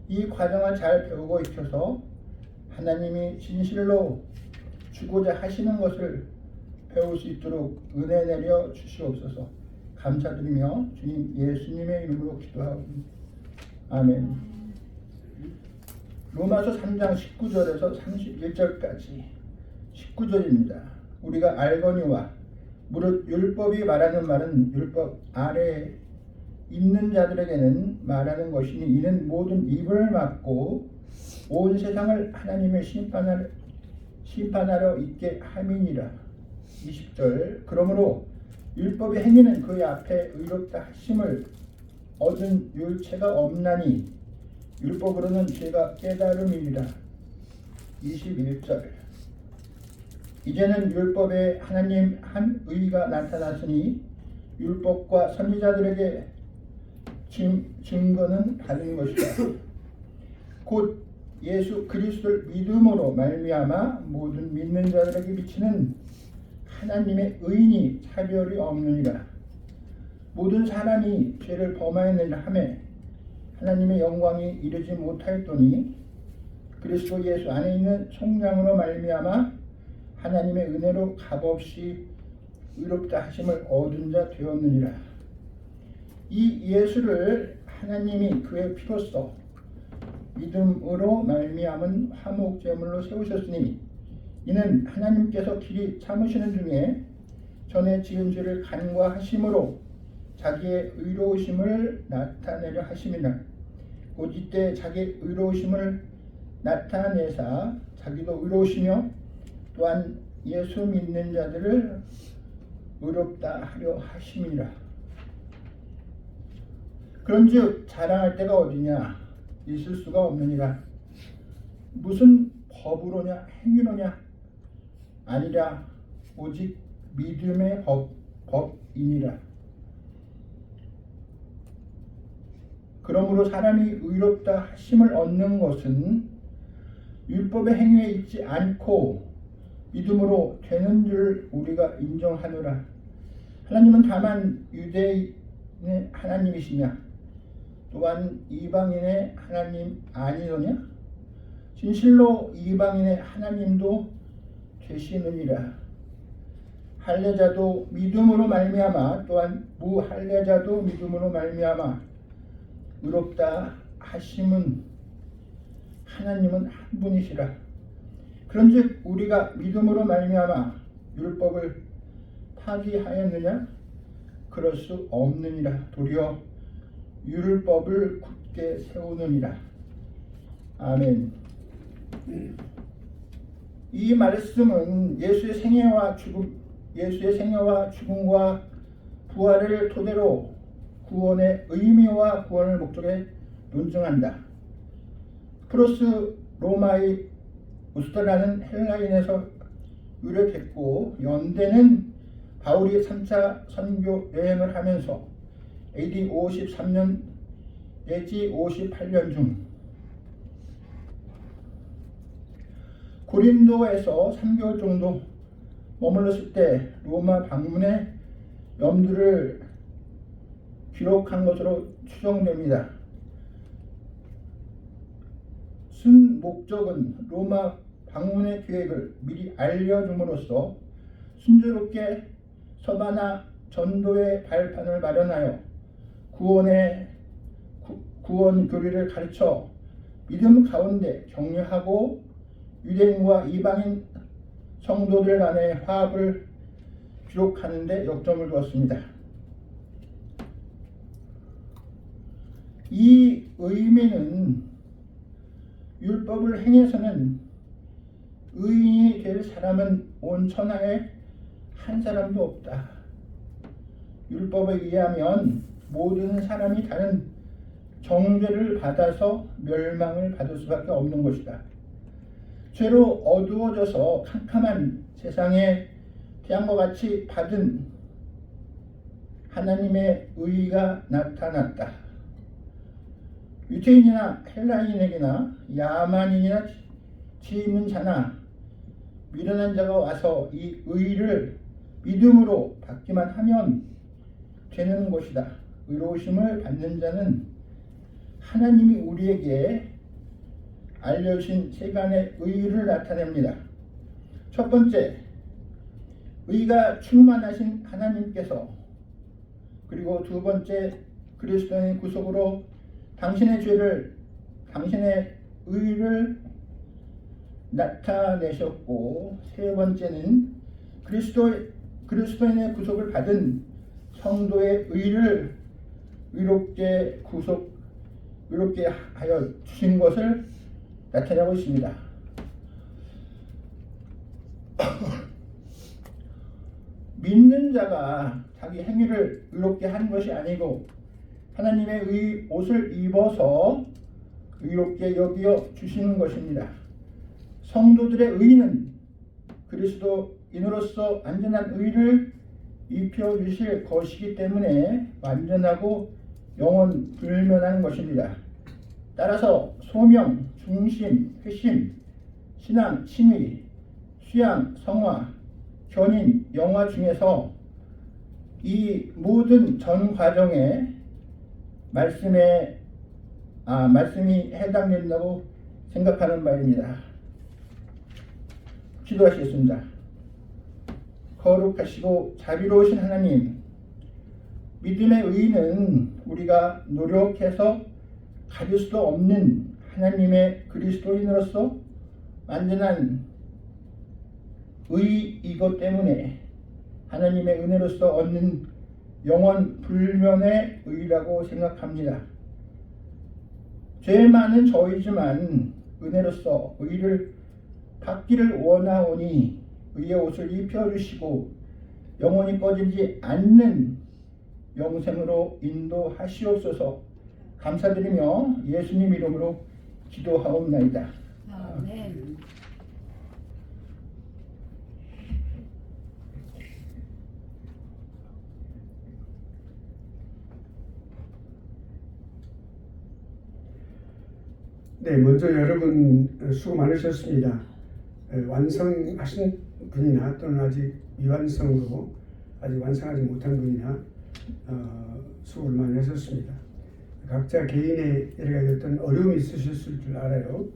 Speaker 2: 이 과정을 잘 배우고 익혀서 하나님이 진실로 주고자 하시는 것을 배울 수 있도록 은혜 내려 주시옵소서. 감사드리며 주님 예수님의 이름으로 기도하옵니다. 아멘. 로마서 3장 19절에서 31절까지 19절입니다. 우리가 알거니와 무릇 율법이 말하는 말은 율법 아래에 있는 자들에게는 말하는 것이니 이는 모든 입을 막고 온 세상을 하나님의 심판하러 있게 함이니라. 20절 그러므로 율법의 행위는 그의 앞에 의롭다 하심을 얻은 율체가 없나니 율법으로는 죄가 깨달음이니라. 21절 이제는 율법에 하나님 한 의가 나타났으니 율법과 선지자들에게 증거는 다른 것이다. 곧 예수 그리스도를 믿음으로 말미암아 모든 믿는 자들에게 비치는 하나님의 의인이 차별이 없느니라. 모든 사람이 죄를 범하였느니라 하매 하나님의 영광이 이르지 못하였더니 그리스도 예수 안에 있는 속량으로 말미암아 하나님의 은혜로 값없이 의롭다 하심을 얻은 자 되었느니라. 이 예수를 하나님이 그의 피로써 믿음으로 말미암은 화목제물로 세우셨으니 이는 하나님께서 길이 참으시는 중에 전에 지은 죄를 간과하심으로 자기의 의로우심을 나타내려 하심이라. 곧 이때 자기의 의로우심을 나타내사 자기도 의로우시며 또한 예수 믿는 자들을 의롭다 하려 하심이라. 그런즉 자랑할 데가 어디냐? 있을 수가 없느니라. 무슨 법으로냐 행위로냐? 아니라 오직 믿음의 법이니라. 그러므로 사람이 의롭다 하심을 얻는 것은 율법의 행위에 있지 않고 믿음으로 되는 줄 우리가 인정하노라. 하나님은 다만 유대인의 하나님이시냐? 또한 이방인의 하나님 아니느냐? 진실로 이방인의 하나님도 되시느니라. 할례자도 믿음으로 말미암아 또한 무할례자도 믿음으로 말미암아 의롭다 하심은 하나님은 한 분이시라. 그런즉 우리가 믿음으로 말미암아 율법을 파기하였느냐? 그럴 수 없느니라. 도리어 율법을 굳게 세우느니라. 아멘. 이 말씀은 예수의 생애와 죽음과 부활을 토대로 구원의 의미와 구원의 목적에 논증한다. 프로스 로마의 우스터라는 헬라인에서 유력했고, 연대는 바울이 3차 선교 여행을 하면서 AD 53년 내지 58년 중 고린도에서 3개월 정도 머물렀을 때 로마 방문의 염두를 기록한 것으로 추정됩니다. 순 목적은 로마 방문의 계획을 미리 알려줌으로써 순조롭게 서바나 전도의 발판을 마련하여 구원 교리를 가르쳐 믿음 가운데 격려하고 유대인과 이방인 성도들 간의 화합을 기록하는 데 역점을 두었습니다. 이 의미는 율법을 행해서는 의인이 될 사람은 온 천하에 한 사람도 없다. 율법에 의하면 모든 사람이 다른 정죄를 받아서 멸망을 받을 수밖에 없는 것이다. 죄로 어두워져서 캄캄한 세상에 태양과 같이 받은 하나님의 의가 나타났다. 유태인이나 헬라인에게나 야만인이나 지혜 있는 자나 미련한 자가 와서 이 의를 믿음으로 받기만 하면 되는 것이다. 의로우심을 받는 자는 하나님이 우리에게 알려주신 세간의 의를 나타냅니다. 첫 번째, 의가 충만하신 하나님께서, 그리고 두 번째, 그리스도의 구속으로 당신의 의를 나타내셨고, 세 번째는 그리스도인의 구속을 받은 성도의 의를 의롭게 하여 주신 것을 나타내고 있습니다. 믿는 자가 자기 행위를 의롭게 하는 것이 아니고 하나님의 옷을 입어서 의롭게 여겨 주시는 것입니다. 성도들의 의는 그리스도인으로서 완전한 의를 입혀 주실 것이기 때문에 완전하고 영원 불면한 것입니다. 따라서 소명, 중심, 회심, 신앙, 신의, 수양, 성화, 견인, 영화 중에서 이 모든 전 과정에 말씀이 해당된다고 생각하는 바입니다. 기도하시겠습니다. 거룩하시고 자비로우신 하나님, 믿음의 의는 우리가 노력해서 가질 수도 없는 하나님의 그리스도인으로서 완전한 의이것 때문에 하나님의 은혜로서 얻는 영원 불면의 의라고 생각합니다. 죄 많은 저희지만 은혜로서 의를 받기를 원하오니 의의 옷을 입혀주시고 영원히 꺼지지 않는 영생으로 인도하시옵소서. 감사드리며 예수님 이름으로 기도하옵나이다.
Speaker 7: 아멘.
Speaker 1: 네, 먼저 여러분 수고 많으셨습니다. 완성하신 분이나 또는 아직 미완성으로 아직 완성하지 못한 분이나 수고를 많이 하셨습니다. 각자 개인의 여러 가지 어떤 어려움이 있으셨을 줄 알아요.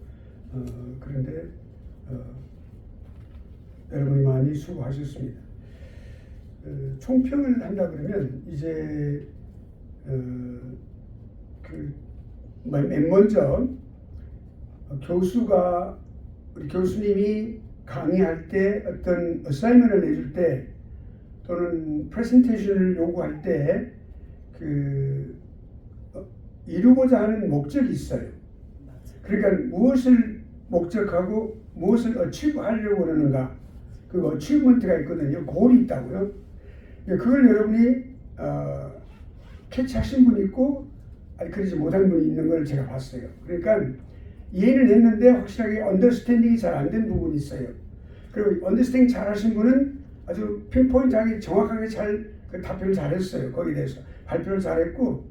Speaker 1: 그런데 여러분이 많이 수고하셨습니다. 총평을 한다 그러면 이제 맨 먼저 우리 교수님이 강의할 때 어떤 어사이먼을 내줄 때 또는 프레젠테이션을 요구할 때 그 이루고자 하는 목적이 있어요. 그러니까 무엇을 목적하고 무엇을 어치브하려고 그러는가, 그 어치브먼트가 있거든요. 골이 있다고요. 그걸 여러분이 캐치하신 분이 있고 그러지 못한 분이 있는 걸 제가 봤어요. 그러니까 이해는 했는데 확실하게 언더스탠딩이 잘 안 된 부분이 있어요. 그리고 언더스탠딩 잘 하신 분은 아주 핀포인트하게 정확하게 잘 그 답변을 잘했어요. 거기에 대해서 발표를 잘했고,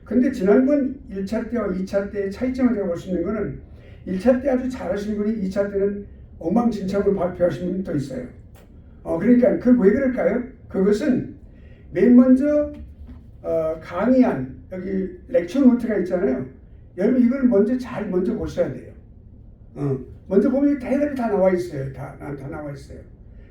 Speaker 1: 근데 지난번 1차 때와 2차 때의 차이점을 제가 볼 수 있는 거는 1차 때 아주 잘하신 분이 2차 때는 엉망진창으로 발표하신 분이 또 있어요. 그러니까 그 왜 그럴까요? 그것은 맨 먼저 강의한 여기 렉처 노트가 있잖아요. 여러분 이걸 먼저 먼저 보셔야 돼요. 먼저 보면 대답이 다 나와 있어요. 다 나와 있어요.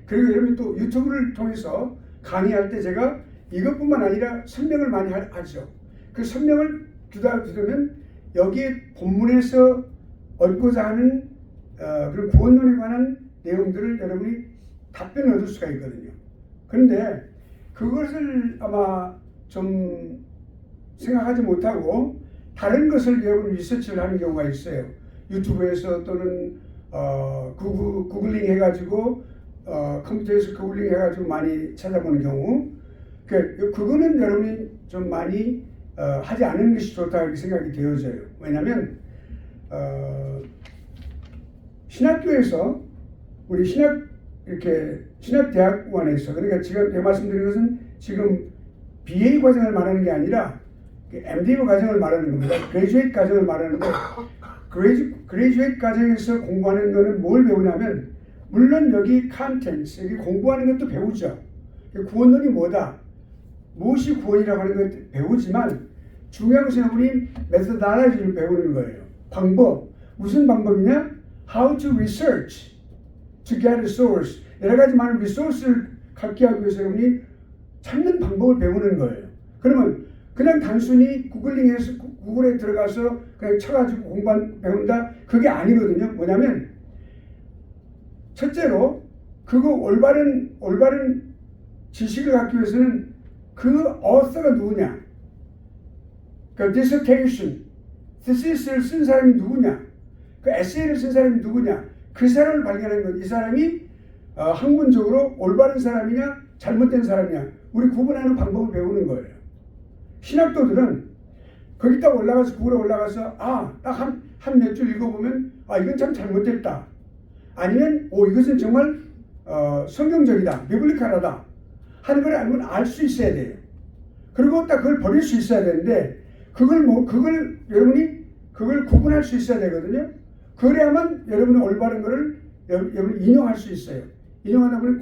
Speaker 1: 그리고 여러분이 또 유튜브를 통해서 강의할 때 제가 이것뿐만 아니라 설명을 많이 하죠. 그 설명을 두면 여기에 본문에서 얻고자 하는 그런 구원론에 관한 내용들을 여러분이 답변을 얻을 수가 있거든요. 그런데 그것을 아마 좀 생각하지 못하고 다른 것을 여러분 리서치를 하는 경우가 있어요. 유튜브에서 또는 구글링 해가지고 컴퓨터에서 구글링 해가지고 많이 찾아보는 경우, 그거는 여러분이 좀 많이 하지 않는 것이 좋다 이렇게 생각이 되어져요. 왜냐하면 신학교에서 우리 신학대학원에서, 그러니까 지금 제가 말씀드린 것은 지금 BA 과정을 말하는 게 아니라 MDA 과정을 말하는 겁니다. 그레이주에이트 과정을 말하는데, 그레이주에이트 과정에서 공부하는 거는 뭘 배우냐면, 물론 여기 컨텐츠, 여기 공부하는 것도 배우죠. 구원론이 뭐다, 무엇이 구원이라고 하는 걸 배우지만 중요한 것은 우리 메소달로지를 배우는 거예요. 방법, 무슨 방법이냐? How to research to get a source. 여러 가지 많은 리소스를 갖게 하기 위해서 여러분이 찾는 방법을 배우는 거예요. 그러면 그냥 단순히 구글에 들어가서 그냥 쳐가지고 배운다, 그게 아니거든요. 뭐냐면 첫째로 그거 올바른 지식을 갖기 위해서는 그 author가 누구냐, 그 dissertation, thesis,를 쓴 사람이 누구냐, 그 에세이를 쓴 사람이 누구냐, 그 사람을 발견하는 것. 이 사람이 학문적으로 올바른 사람이냐 잘못된 사람이냐 우리 구분하는 방법을 배우는 거예요. 신학도들은 거기다 올라가서 구글에 올라가서 딱 한 몇 줄 읽어보면 이건 참 잘못됐다, 아니면 이것은 정말 성경적이다, 비블리컬하다 하는 걸 알면 알 수 있어야 돼요. 그리고 딱 그걸 버릴 수 있어야 되는데 그걸 여러분이 그걸 구분할 수 있어야 되거든요. 그래야만 여러분이 올바른 거를 여러분이 인용할 수 있어요. 인용하다 보면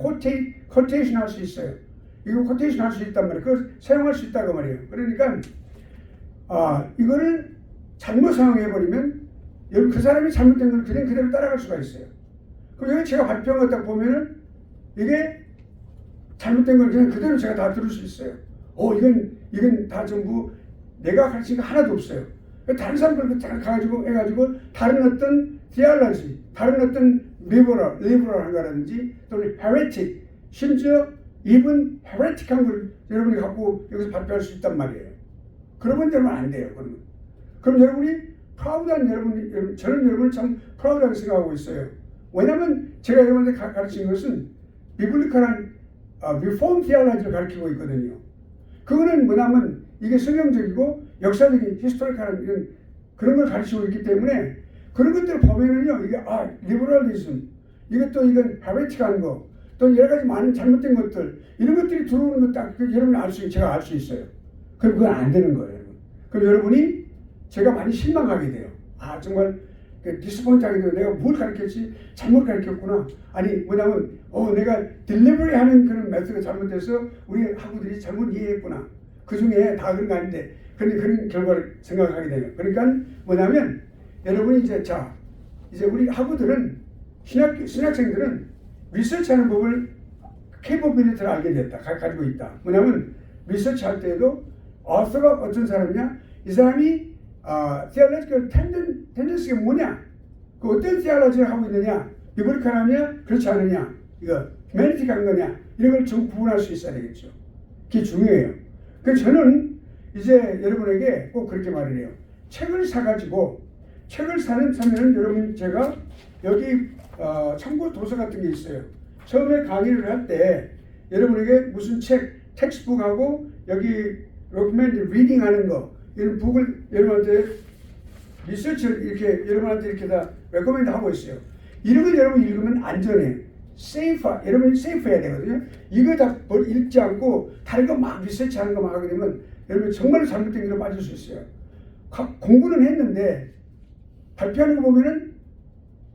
Speaker 1: 코테이션 할 수 있어요. 이거 코테이션 할 수 있단 말이에요. 그걸 사용할 수 있다고 말이에요. 그러니까 이거를 잘못 사용해버리면 여러분 그 사람이 잘못된 걸 그냥 그대로 따라갈 수가 있어요. 그럼 여기 제가 발표한 것 딱 보면은 이게 잘못된 걸 그냥 그대로 제가 다 들을 수 있어요. 이건 다 전부 내가 가르친 거 하나도 없어요. 다른 사람들 해가지고 다른 어떤 theology, 다른 어떤 liberal한 거라든지 또는 heretic, 심지어 even heretic한 걸 여러분이 갖고 여기서 발표할 수 있단 말이에요. 그러면 여러분 안 돼요. 그럼 여러분이 프라우드한 저는 여러분을 참 프라우드하게 생각하고 있어요. 왜냐하면 제가 여러분한테 가르친 것은 비블리컬한 리폼 theology를 가르치고 있거든요. 그거는 뭐냐면 이게 성경적이고 역사적인 히스토리컬한 이런 그런 걸 가르치고 있기 때문에 그런 것들을 보면은요, 이게 리버럴리즘, 이것도 이건 헤레틱한 거, 또 여러 가지 많은 잘못된 것들, 이런 것들이 들어오는 것 딱 여러분이 제가 알 수 있어요. 그럼 그건 안 되는 거예요. 여러분. 그럼 여러분이 제가 많이 실망하게 돼요. 정말 디스포인트하게 돼요. 내가 뭘 가르쳤지? 잘못 가르쳤구나. 아니 뭐냐면 내가 딜리버리 하는 그런 메소드가 잘못돼서 우리 학우들이 잘못 이해했구나. 그 중에 다 그런 거 아닌데 그런 결과를 생각하게 돼요. 그러니까 뭐냐면 여러분이 이제 우리 학우들은 신학생들은 리서치하는 법을 캐퍼빌리티를 알게 됐다. 가지고 있다. 뭐냐면 리서치할 때에도 author가 어떤 사람이냐, 이 사람이 theological tendency가 뭐냐, 그 어떤 theology를 하고 있느냐, 비블리컬 하냐 그렇지 않느냐, 이거 휴머니티한 거냐, 이런 걸 좀 구분할 수 있어야 되겠죠. 그게 중요해요. 그래서 저는 이제 여러분에게 꼭 그렇게 말을 해요. 책을 사가지고, 책을 사면은 여러분, 제가 여기 참고 도서 같은 게 있어요. 처음에 강의를 할 때 여러분에게 무슨 텍스트북하고 여기 recommend reading 하는 거, 이런 북을 여러분한테 리서치를 이렇게 여러분한테 이렇게 다 recommend 하고 있어요. 이런 걸 여러분 읽으면 안전해. 여러분이 세이프 해야 되거든요. 이거 다 읽지 않고 다른 거 막 리서치 하는 거 막 하게 되면 여러분 정말로 잘못된 길로 빠질 수 있어요. 공부는 했는데 발표하는 거 보면은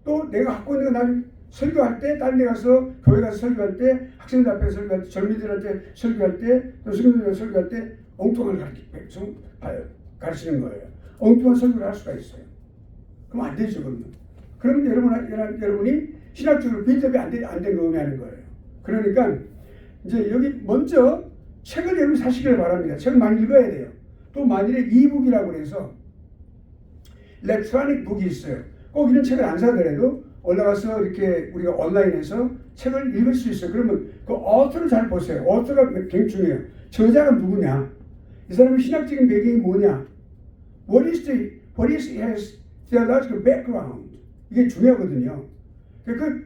Speaker 1: 또 내가 갖고 있는 거 나중에 설교할 때, 다른 데 가서 교회 가서 설교할 때, 학생들 앞에 설교할 때, 젊은이들한테 설교할 때, 또 성도들한테 설교할 때 엉뚱한 가르치는 거예요. 엉뚱한 설교를 할 수가 있어요. 그럼 안 되죠, 그러면 여러분이 신학적으로 빌드업이 안 된 거 의미하는 거예요. 그러니까 이제 여기 먼저 책을 여러분 사시길 바랍니다. 책을 많이 읽어야 돼요. 또 만일에 이북이라고 해서 일렉트로닉 북이 있어요. 꼭 이런 책을 안 사더라도 올라가서 이렇게 우리가 온라인에서 책을 읽을 수 있어요. 그러면 그 어터를 잘 보세요. 어터가 굉장히 중요해요. 저자가 누구냐? 이 사람의 신학적인 배경이 뭐냐? What is his theological background? 이게 중요하거든요. 그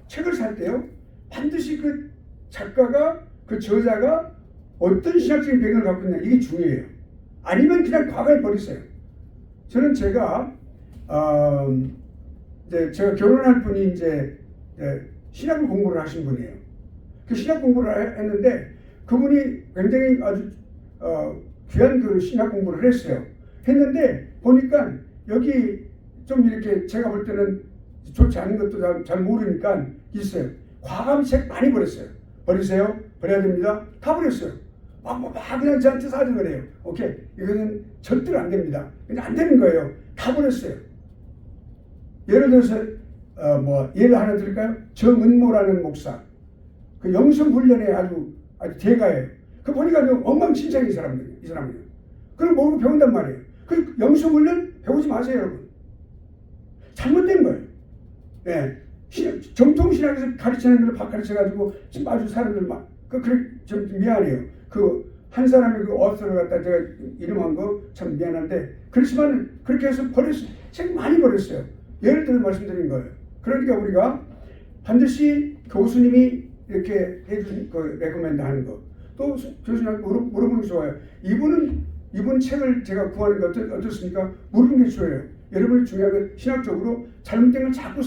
Speaker 1: 책을 살 때요, 반드시 그 작가가, 그 저자가 어떤 신학적인 배경을 갖고 있냐, 이게 중요해요. 아니면 그냥 과거에 버리세요. 저는 제가 결혼할 분이 이제 신학을 공부를 하신 분이에요. 그 신학 공부를 했는데 그분이 굉장히 아주 귀한 그 신학 공부를 했는데 보니까 여기 좀 이렇게 제가 볼 때는 좋지 않은 것도 잘 모르니까 있어요. 과감히 책 많이 버렸어요. 버리세요. 버려야 됩니다. 다 버렸어요. 막 그냥 저한테 사지 그래요. 오케이. 이거는 절대로 안 됩니다. 그냥 안 되는 거예요. 다 버렸어요. 예를 들어서 예를 하나 드릴까요? 정은모라는 목사. 그 영성 훈련에 아주 대가예요. 그 보니까 엉망진창인 사람이에요. 이 사람이에요. 그걸 모르고 배운단 말이에요. 그 영성 훈련 배우지 마세요, 여러분. 잘못된 거예요. 예. 정통 신학에서 가르치는 걸 가르쳐가지고 지금 아주 사람들 좀 미안해요. 한 사람의 그 어서를 갖다 제가 이름한 거 참 미안한데, 그렇지만 그렇게 해서 책 많이 버렸어요. 예를 들어 말씀드린 거예요. 그러니까 우리가 반드시 교수님이 이렇게 해주신 그 레코멘드 하는 거, 또 교수님한테 물어보는 게 좋아요. 이분 책을 제가 구하는 게 어떻습니까? 물어보는 게 좋아요. 여러분이 중요한 건 신학적으로 잘못된 걸 자꾸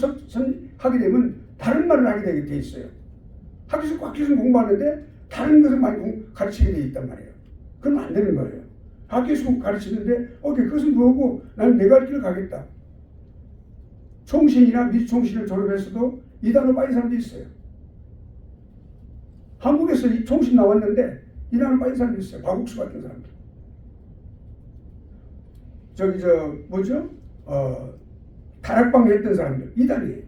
Speaker 1: 하게 되면 다른 말을 하게 돼 있어요. 학교에서 공부하는데 다른 것을 많이 가르치게 돼 있단 말이에요. 그러면 안 되는 거예요. 학교에서 가르치는데 그것은 뭐고 나는 내가 할 길을 가겠다. 총신이나 미총신을 졸업해서도 이 단어 빠진 사람도 있어요. 한국에서 이 총신 나왔는데 이 단어 빠진 사람도 있어요. 박욱수 같은 사람들. 다락방 했던 사람들 이단이에요.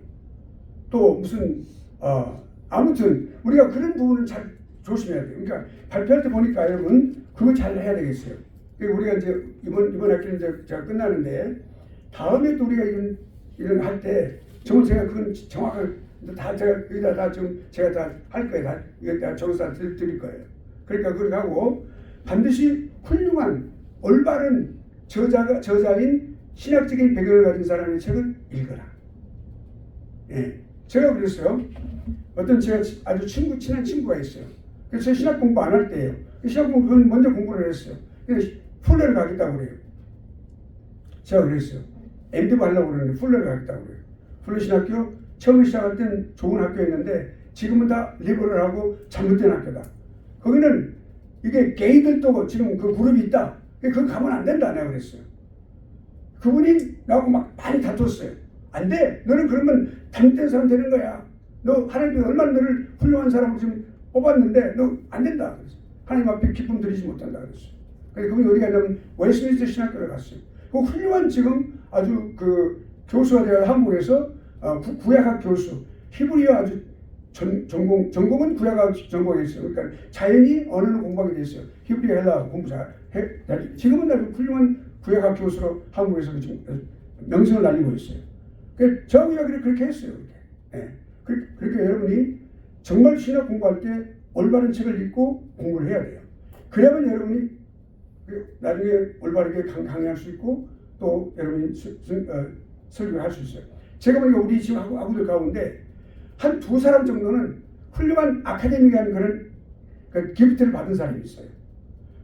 Speaker 1: 또 무슨 아무튼 우리가 그런 부분은 잘 조심해야 돼요. 그러니까 발표할 때 보니까 여러분 그거 잘 해야 되겠어요. 우리가 이제 이번 학기는 이제 제가 끝나는데 다음에 또 우리가 이런 할 때 정말 제가 그건 정확하게 다 제가 여기다 다 좀 제가 다 할 거예요. 다 이거 다 적어서 드릴 거예요. 그러니까 그렇게 하고 반드시 훌륭한 올바른 저자인 신학적인 배경을 가진 사람의 책을 읽어라. 예, 제가 그랬어요. 어떤 제가 아주 친한 친구가 있어요. 그래서 제가 신학 공부 안 할 때예요. 신학 공부 먼저 공부를 했어요. 그래서 풀레를 가겠다고 그래요. 제가 그랬어요. MD부 하려고 그러는데 풀레를 가겠다고 그래요. 풀레 신학교 처음에 시작할 때는 좋은 학교였는데 지금은 다 리버럴하고 잘못된 학교다. 거기는 이게 게이들도 지금 그 그룹이 있다. 그거 가면 안 된다. 내가 그랬어요. 그분이 나하고 막 많이 다퉜어요. 안 돼. 너는 그러면 잘못된 사람 되는 거야. 너 하나님이 얼마나 너를 훌륭한 사람으로 지금 뽑았는데 너 안 된다. 그랬어요. 하나님 앞에 기쁨 드리지 못한다. 그랬어요. 그래서 그분이 어디 가냐면 웨스트민스터 신학교를 갔어요. 그 훌륭한 지금 아주 그 교수가 되어 한국에서 구약학 교수, 히브리어 아주 전공은 구약학 전공했어요. 그러니까 자연히 언어를 공부하게 됐어요. 히브리어 헬라어 공부 지금은 아주 훌륭한 구약학 교수로 한국에서 지금 명성을 날리고 있어요. 그 저 이야기를 그렇게 했어요. 예. 그러니까 여러분이 정말 신학 공부할 때 올바른 책을 읽고 공부를 해야 돼요. 그러면 여러분이 나중에 올바르게 강의할 수 있고 또 여러분이 설교를 할 수 있어요. 제가 보니까 우리 지금 학우들 가운데 한 두 사람 정도는 훌륭한 아카데미한 그런 그 기프트를 받은 사람이 있어요.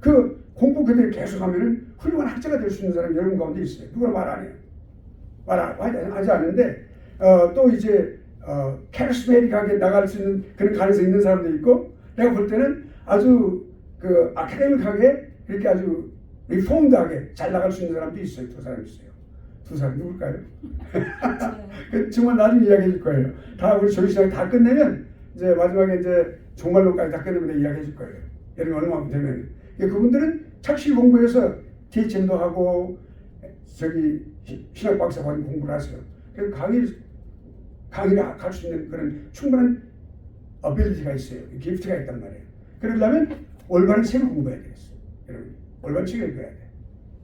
Speaker 1: 그 공부 그대로 계속하면은 훌륭한 학자가 될 수 있는 사람이 여러분 가운데 있어요. 누구나 말 안 해요. 하지 않는데 또 이제 카리스마틱하게 나갈 수 있는 그런 가능성이 있는 사람도 있고, 내가 볼 때는 아주 그 아카데믹하게 이렇게 아주 리폼드하게 잘 나갈 수 있는 사람도 있어요. 두 사람 있어요. 두 사람 누굴까요? 정말 나중에 이야기해 줄 거예요. 다 우리 조이시장이 다 끝내면 이제 마지막에 이제 종말론까지 다 끝내면 이야기해 줄 거예요. 여러분 얼마나 되면 그분들은 착실히 공부해서 THM도 하고 저기 신학 박사 과정 공부를 하세요. 그래서 강의를 갈 수 있는 그런 충분한 어빌리티가 있어요. 기프트가 있단 말이에요. 그러려면 올바른 책을 공부해야 되겠어요. 여러분 올바른 책을 읽어야 돼.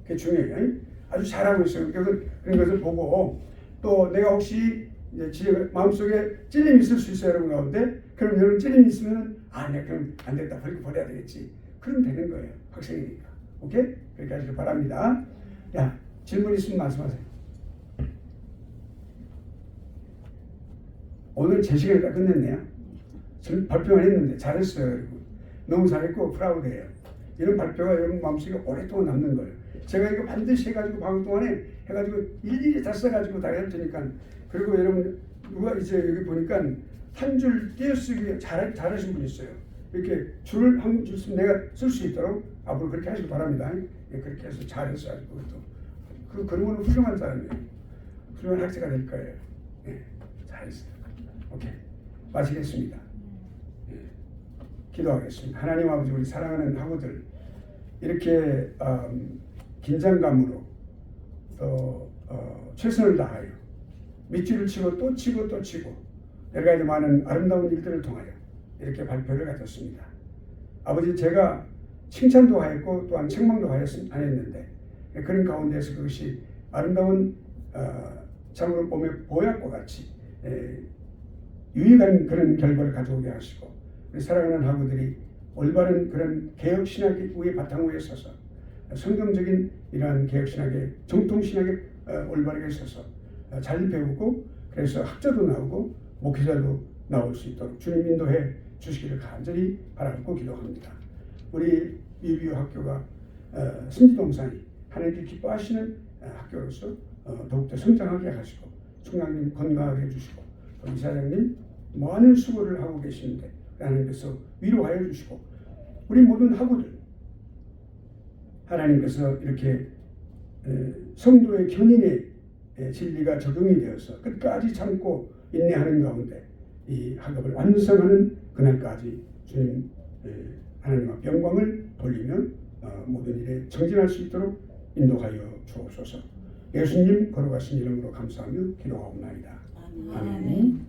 Speaker 1: 그게 중요해요. 아주 잘하고 있어요. 그런 것을 보고 또 내가 혹시 이제 마음속에 찔림이 있을 수 있어요. 여러분 가운데. 그럼 여러분 찔림이 있으면 내가 그럼 안 됐다. 버려야 되겠지. 그러면 되는 거예요. 학생이니까. 오케이? 그렇게 하시길 바랍니다. 야, 질문 있으면 말씀하세요. 오늘 제 시간을 다 끝냈네요. 지금 발표만 했는데 잘했어요. 여러분. 너무 잘했고 프라우드해요. 이런 발표가 여러분 마음속에 오랫동안 남는 거예요. 제가 이거 반드시 해가지고 방학 동안에 해가지고 일일이 다 써가지고 다 할 테니까. 그리고 여러분 누가 이제 여기 보니까 한 줄 띄어쓰기 잘하신 분 있어요. 이렇게 줄을 한 줄 쓰면 내가 쓸 수 있도록 앞으로 그렇게 하시기 바랍니다. 예, 그렇게 해서 잘해서 가지고 또 그런 거는 훌륭한 사람이에요. 훌륭한 학자가 될 거예요. 예, 잘했어요. 오케이, 마치겠습니다. 예, 기도하겠습니다. 하나님 아버지, 우리 사랑하는 학우들 이렇게 긴장감으로 또 최선을 다하여 밑줄을 치고 또 치고 또 치고 여러 가지 많은 아름다운 일들을 통하여 이렇게 발표를 가졌습니다. 아버지, 제가 칭찬도 하였고 또한 책망도 하였는데 그런 가운데서 그것이 아름다운 참으로 보면 보약과 같이 유익한 그런 결과를 가져오게 하시고, 우리 사랑하는 학우들이 올바른 그런 개혁신학의 바탕 위에 서서 성경적인 이러한 개혁신학의 정통신학의 올바르게 서서 잘 배우고, 그래서 학자도 나오고 목회자도 나올 수 있도록 주님 인도해 주시기를 간절히 바라고 기도합니다. 우리 위비유 학교가 승지동산이 하나님께 기뻐하시는 학교로서 더욱더 성장하게 하시고 총장님 건강하게 해주시고 또 이사장님 많은 수고를 하고 계시는데 하나님께서 위로하여 주시고 우리 모든 학우들 하나님께서 이렇게 성도의 견인의 진리가 적용이 되어서 끝까지 참고 인내하는 가운데 이 학업을 완성하는 그날까지 주님 하나님 앞 영광을 돌리며 모든 일에 정진할 수 있도록 인도하여 주옵소서. 예수님 걸어가신 이름으로 감사하며 기도하옵나이다. 아멘.